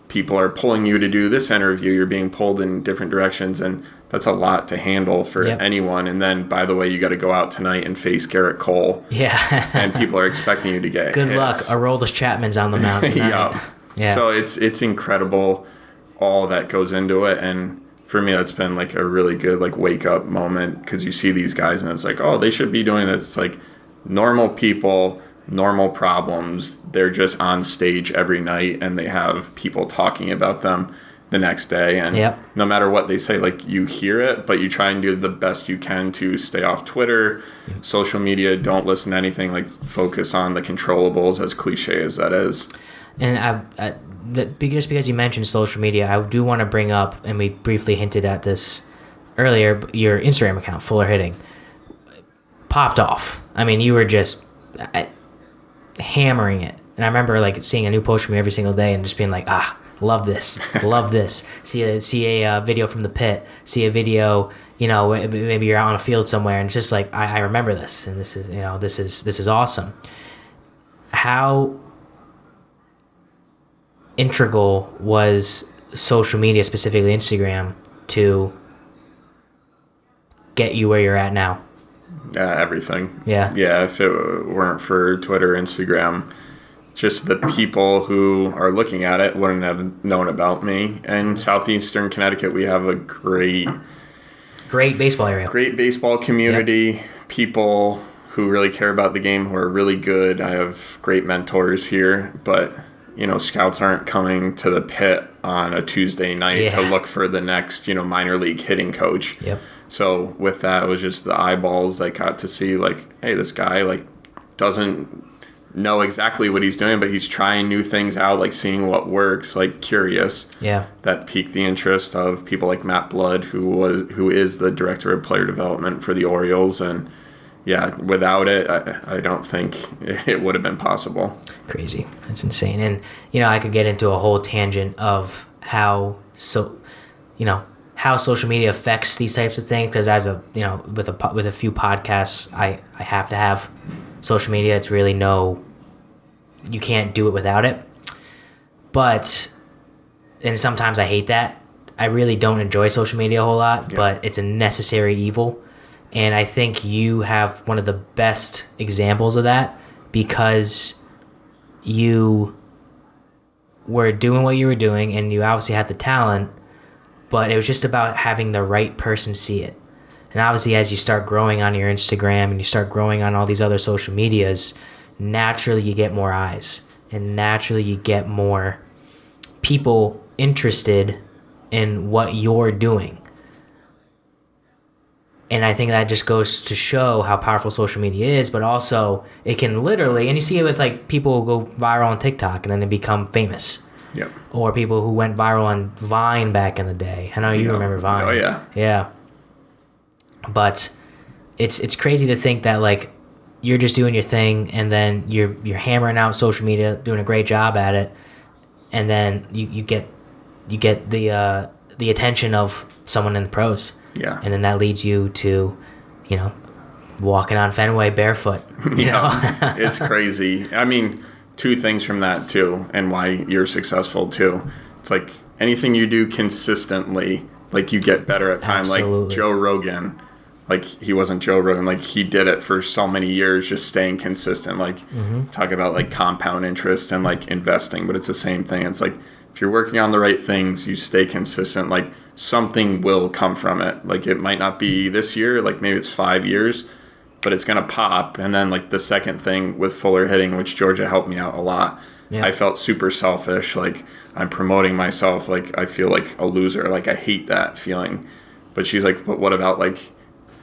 people are pulling you to do this interview. You're being pulled in different directions, and that's a lot to handle for anyone. And then, by the way, you got to go out tonight and face Garrett Cole. Yeah. And people are expecting you to get good hits. luck. Aroldis Chapman's on the mound tonight. Yeah. So it's incredible all that goes into it. And for me, that's been like a really good like wake up moment because you see these guys and it's like, oh, they should be doing this. It's like normal people, normal problems. They're just on stage every night and they have people talking about them the next day. And no matter what they say, like you hear it, but you try and do the best you can to stay off Twitter, social media. Don't listen to anything. Like focus on the controllables, as cliche as that is. And just because you mentioned social media, I do want to bring up, and we briefly hinted at this earlier, your Instagram account, Fuller Hitting, popped off. I mean, you were just hammering it. And I remember like seeing a new post from you every single day and just being like, love this, love this. See a video from the pit, see a video, maybe you're out on a field somewhere, and it's just like, I remember this, and this is awesome. How integral was social media, specifically Instagram, to get you where you're at now? Everything. Yeah. If it weren't for Twitter, Instagram, just the people who are looking at it wouldn't have known about me. And Southeastern Connecticut, we have a great baseball area. Great baseball community. People who really care about the game, who are really good. I have great mentors here, but scouts aren't coming to the pit on a Tuesday night to look for the next, minor league hitting coach. Yep. So with that, it was just the eyeballs that got to see, like, hey, this guy, like, doesn't know exactly what he's doing, but he's trying new things out, like seeing what works, like curious. Yeah. That piqued the interest of people like Matt Blood, who is the director of player development for the Orioles. And without it, I don't think it would have been possible. Crazy. That's insane. And, I could get into a whole tangent of how social media affects these types of things. Because as with a few podcasts, I have to have social media. It's really no you can't do it without it. But, and sometimes I hate that. I really don't enjoy social media a whole lot, but it's a necessary evil. And I think you have one of the best examples of that because you were doing what you were doing and you obviously had the talent, but it was just about having the right person see it. And obviously as you start growing on your Instagram and you start growing on all these other social medias, naturally you get more eyes and naturally you get more people interested in what you're doing. And I think that just goes to show how powerful social media is, but also it can literally, and you see it with like people who go viral on TikTok and then they become famous. Yep. Or people who went viral on Vine back in the day. I know you remember Vine. Oh yeah. Yeah. But it's crazy to think that like you're just doing your thing and then you're hammering out social media, doing a great job at it, and then you get the attention of someone in the pros. Yeah. And then that leads you to, walking on Fenway barefoot. Yeah. It's crazy. I mean, two things from that too, and why you're successful too. It's like anything you do consistently, like you get better at time. Absolutely. Like Joe Rogan, like he wasn't Joe Rogan, like he did it for so many years, just staying consistent. Like talk about like compound interest and like investing, but it's the same thing. It's like if you're working on the right things, you stay consistent, like something will come from it. Like it might not be this year, like maybe it's 5 years, but it's going to pop. And then like the second thing with Fuller Hitting, which Georgia helped me out a lot. Yeah. I felt super selfish. Like I'm promoting myself. Like I feel like a loser. Like I hate that feeling. But she's like, but what about like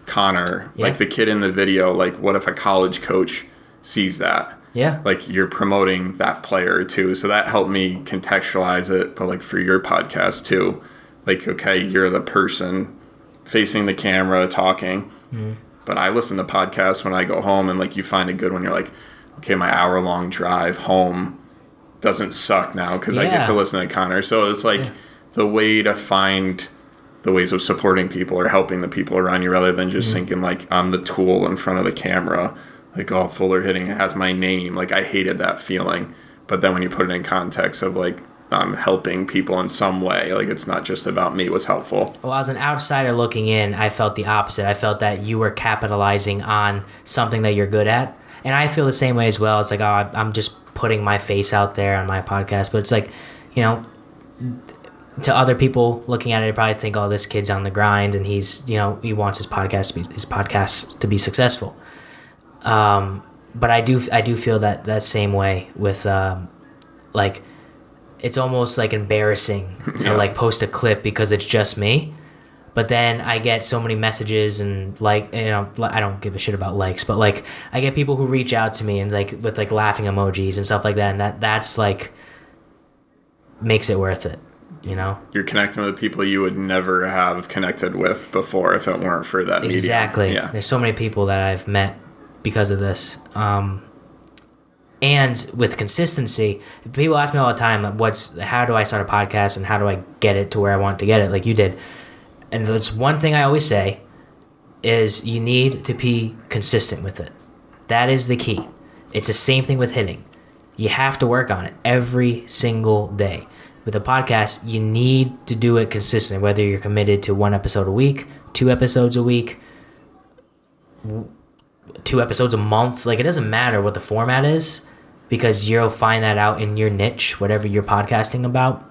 Connor, like the kid in the video? Like what if a college coach sees that? Yeah. Like you're promoting that player too. So that helped me contextualize it. But like for your podcast too, like, okay, you're the person facing the camera talking. But I listen to podcasts when I go home and like you find a good one. You're like, okay, my hour-long drive home doesn't suck now because I get to listen to Connor. So it's like the way to find the ways of supporting people or helping the people around you rather than just thinking like I'm the tool in front of the camera. Like, oh, Fuller Hitting has my name. Like, I hated that feeling. But then when you put it in context of, like, I'm helping people in some way, like, it's not just about me, was helpful. Well, as an outsider looking in, I felt the opposite. I felt that you were capitalizing on something that you're good at. And I feel the same way as well. It's like, oh, I'm just putting my face out there on my podcast. But it's like, to other people looking at it, they probably think, oh, this kid's on the grind and he's, he wants his podcast to be successful. But I do feel that same way with, like, it's almost like embarrassing to like post a clip because it's just me. But then I get so many messages and like, I don't give a shit about likes, but like I get people who reach out to me and like with like laughing emojis and stuff like that. And that's like makes it worth it. You're connecting with people you would never have connected with before if it weren't for that medium. Exactly. Yeah. There's so many people that I've met because of this. And with consistency, people ask me all the time, how do I start a podcast and how do I get it to where I want to get it, like you did? And there's one thing I always say is you need to be consistent with it. That is the key. It's the same thing with hitting. You have to work on it every single day. With a podcast, you need to do it consistently, whether you're committed to 1 episode a week, 2 episodes a week, 2 episodes a month. Like, it doesn't matter what the format is because you'll find that out in your niche, whatever you're podcasting about.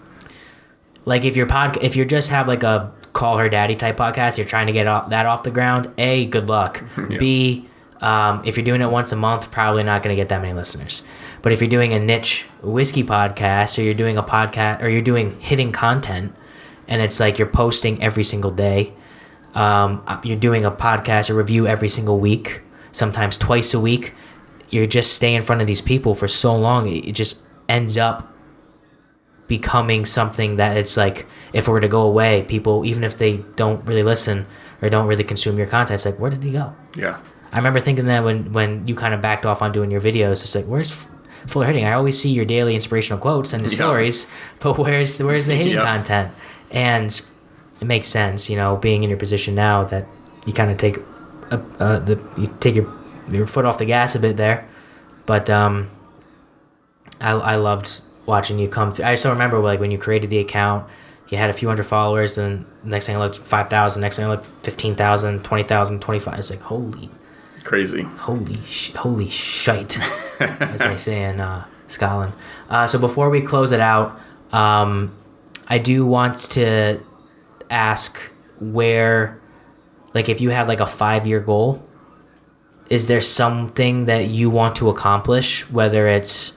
Like, if you just have like a Call Her Daddy type podcast, you're trying to get that off the ground, A, good luck. Yeah. B, if you're doing it once a month, probably not going to get that many listeners. But if you're doing a niche whiskey podcast or you're doing a podcast or you're doing hitting content and it's like you're posting every single day, you're doing a podcast or review every single week, sometimes twice a week, you're just staying in front of these people for so long, it just ends up becoming something that it's like, if it were to go away, people, even if they don't really listen or don't really consume your content, it's like, where did he go? Yeah. I remember thinking that when you kind of backed off on doing your videos, it's like, where's Fuller Hitting? I always see your daily inspirational quotes and the stories, but where's the hitting content? And it makes sense, being in your position now that you kind of take you take your foot off the gas a bit there, but I loved watching you come through. I still remember like when you created the account, you had a few hundred followers, then next thing I looked 5,000, next thing I looked 15,000, 20,000, 25. It's like crazy, holy shite, as they say in Scotland. So before we close it out, I do want to ask where, like, if you had like a 5-year goal, is there something that you want to accomplish, whether it's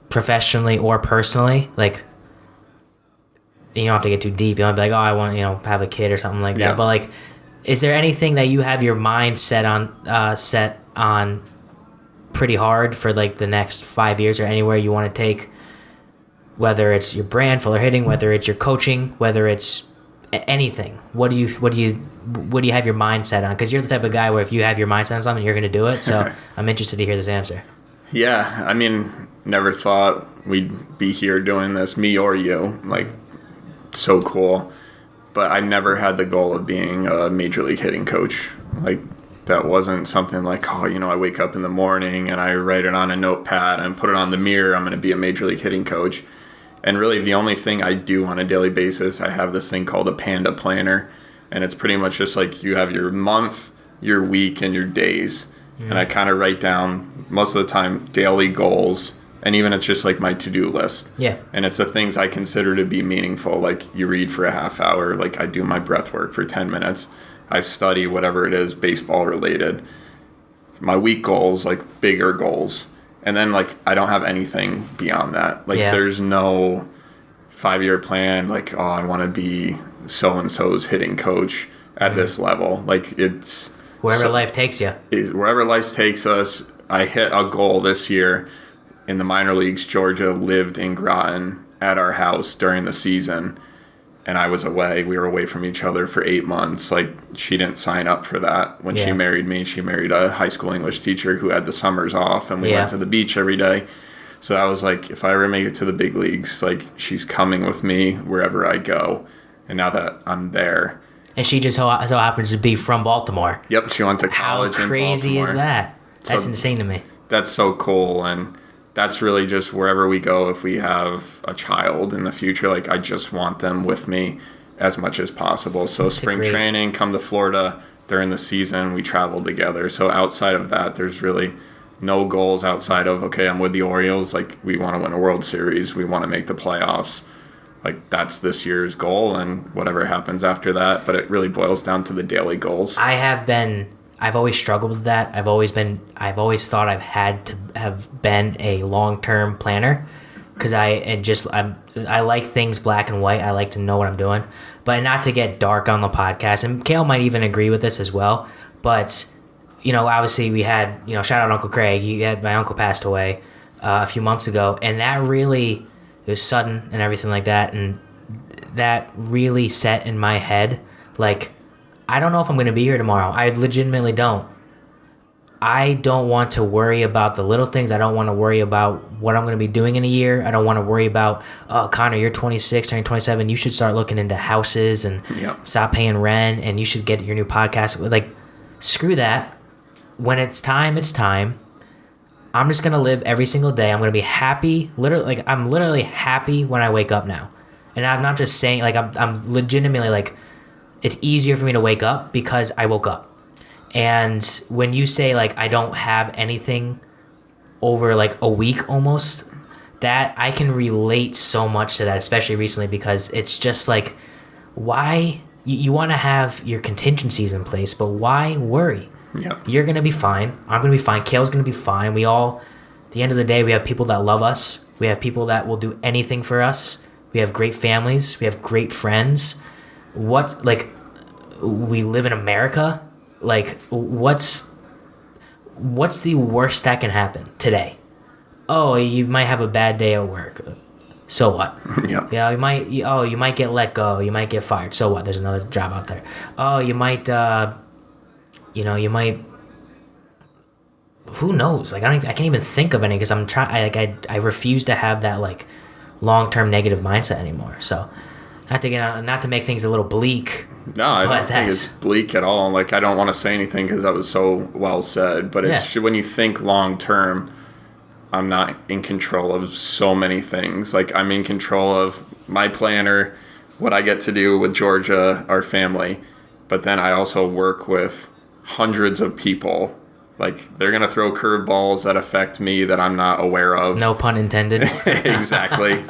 professionally or personally? Like, you don't have to get too deep. You don't have to be like, oh, I want to, have a kid or something like that. But like, is there anything that you have your mind set on pretty hard for like the next 5 years, or anywhere you want to take, whether it's your brand, Fuller Hitting, whether it's your coaching, whether it's anything? What do you have your mind set on? Because you're the type of guy where if you have your mind set on something, you're going to do it. So I'm interested to hear this answer. Yeah, I mean, never thought we'd be here doing this, me or you. Like, so cool. But I never had the goal of being a major league hitting coach. Like, that wasn't something like, I wake up in the morning and I write it on a notepad and put it on the mirror, I'm going to be a major league hitting coach. And really, the only thing I do on a daily basis, I have this thing called a Panda Planner. And it's pretty much just like you have your month, your week, and your days. And I kind of write down, most of the time, daily goals. And even it's just like my to-do list. Yeah. And it's the things I consider to be meaningful. Like, you read for a half hour. Like, I do my breath work for 10 minutes. I study whatever it is, baseball related. My week goals, like bigger goals. And then, like, I don't have anything beyond that. Like, there's no 5-year plan. Like, I want to be so-and-so's hitting coach at this level. Like, it's... Wherever life takes you. Wherever life takes us. I hit a goal this year in the minor leagues. Georgia lived in Groton at our house during the season. And I was away. We were away from each other for 8 months. Like, she didn't sign up for that. When she married me, she married a high school English teacher who had the summers off, and we went to the beach every day. So that was like, if I ever make it to the big leagues, like, she's coming with me wherever I go. And now that I'm there. And she just so happens to be from Baltimore. Yep, she went to college in Baltimore. How crazy is that? That's insane to me. That's so cool. And that's really just wherever we go, if we have a child in the future, like, I just want them with me as much as possible. So spring training, come to Florida during the season, we travel together. So outside of that, there's really no goals outside of, okay, I'm with the Orioles. Like, we want to win a World Series. We want to make the playoffs. Like, that's this year's goal, and whatever happens after that. But it really boils down to the daily goals. I've always struggled with that. I've always thought I've had to have been a long-term planner, because I like things black and white. I like to know what I'm doing, but not to get dark on the podcast. And Kale might even agree with this as well. But, obviously we had, shout out Uncle Craig. My uncle passed away a few months ago, and that really, it was sudden and everything like that. And that really set in my head, like, I don't know if I'm going to be here tomorrow. I legitimately don't. I don't want to worry about the little things. I don't want to worry about what I'm going to be doing in a year. I don't want to worry about, Connor, you're 26, turning 27. You should start looking into houses and stop paying rent, and you should get your new podcast. Like, screw that. When it's time, it's time. I'm just going to live every single day. I'm going to be happy. I'm literally happy when I wake up now. And I'm not just saying, like, I'm legitimately, like, it's easier for me to wake up because I woke up. And when you say, like, I don't have anything over, like, a week almost, that I can relate so much to that, especially recently, because it's just like, why you want to have your contingencies in place, but why worry? Yep. You're going to be fine. I'm going to be fine. Kale's going to be fine. We all, at the end of the day, we have people that love us. We have people that will do anything for us. We have great families. We have great friends. We live in America. Like, what's the worst that can happen today? Oh, you might have a bad day at work. So what? Yeah, you might get let go. You might get fired. So what? There's another job out there. Oh, you might, who knows? Like, I can't even think of any, because I'm trying. I refuse to have that, like, long-term negative mindset anymore. So, not to make things a little bleak. No, I don't think it's bleak at all. Like, I don't want to say anything because that was so well said. But it's when you think long-term, I'm not in control of so many things. Like, I'm in control of my planner, what I get to do with Georgia, our family. But then I also work with hundreds of people. Like, they're going to throw curveballs that affect me that I'm not aware of. No pun intended. Exactly.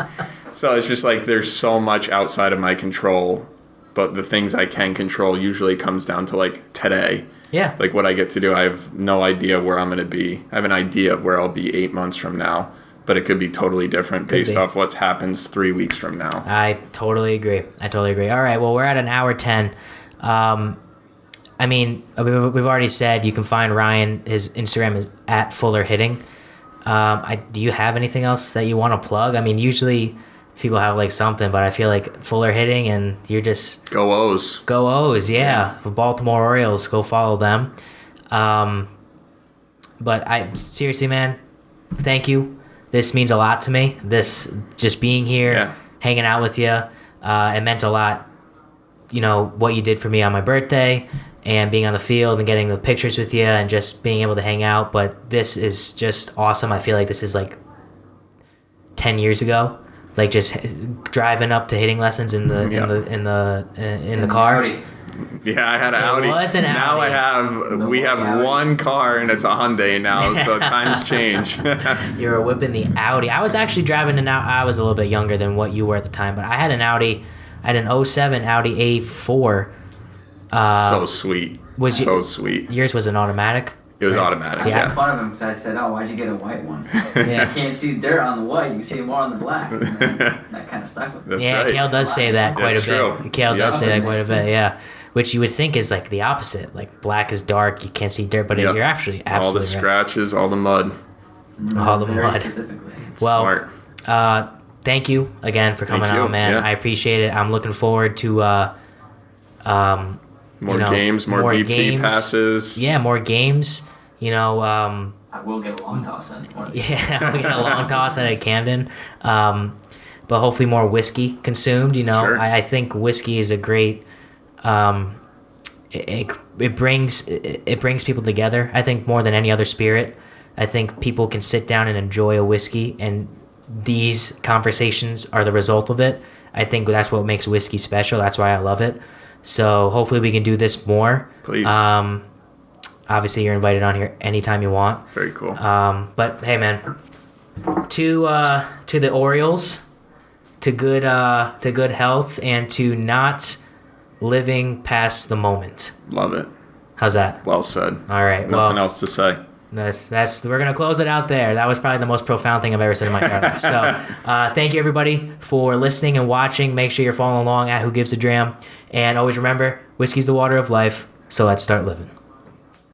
So it's just like there's so much outside of my control. But the things I can control usually comes down to, like, today. Yeah. Like, what I get to do, I have no idea where I'm going to be. I have an idea of where I'll be 8 months from now, but it could be totally different based off what happens 3 weeks from now. I totally agree. All right, well, we're at an hour 10. I mean, we've already said you can find Ryan. His Instagram is at Fuller Hitting. Do you have anything else that you want to plug? I mean, usually people have like something, but I feel like Fuller Hitting and you're just Go O's. Go O's, yeah. For Baltimore Orioles, go follow them. But I seriously, man, thank you. This means a lot to me. This just being here, hanging out with you, it meant a lot. You know what you did for me on my birthday, and being on the field and getting the pictures with you, and just being able to hang out. But this is just awesome. I feel like this is like 10 years ago. Like just driving up to hitting lessons in the car. Yeah, I had an Audi. It was an now Audi. we have one car and it's a Hyundai now, so times change. You were whipping the Audi. I was actually driving an Audi. I was a little bit younger than what you were at the time, but I had an Audi. I had an 07 Audi A4. So sweet. Sweet. Yours was an automatic? It was automatic, I had fun of him because I said, "Oh, why'd you get a white one?" Yeah. You can't see dirt on the white; you can see more on the black. And that kind of stuck with me. That's right. Kale does say that quite That's a bit. true. Kale does say that quite a bit, yeah. Which you would think is like the opposite. Like black is dark, you can't see dirt, but you're actually absolutely all the scratches, all the mud. All the Very mud. Specifically. Well, smart. Thank you again for coming on, man. Yeah. I appreciate it. I'm looking forward to more games, more BP games. passes. Yeah, more games. You know, I will get a long toss in. yeah, we get a long toss at Camden. But hopefully more whiskey consumed. You know, Sure. I think whiskey is a great. It brings people together. I think more than any other spirit. I think people can sit down and enjoy a whiskey, and these conversations are the result of it. I think that's what makes whiskey special. That's why I love it. So hopefully we can do this more. Please. Obviously you're invited on here anytime you want. Very cool. But hey, man, to the Orioles, to good health, and to not living past the moment. Love it. How's that? Well said. All right. Nothing else to say. That's we're gonna close it out there. That was probably the most profound thing I've ever said in my entire life. So thank you everybody for listening and watching. Make sure you're following along at Who Gives a Dram, and always remember, whiskey's the water of life. So let's start living.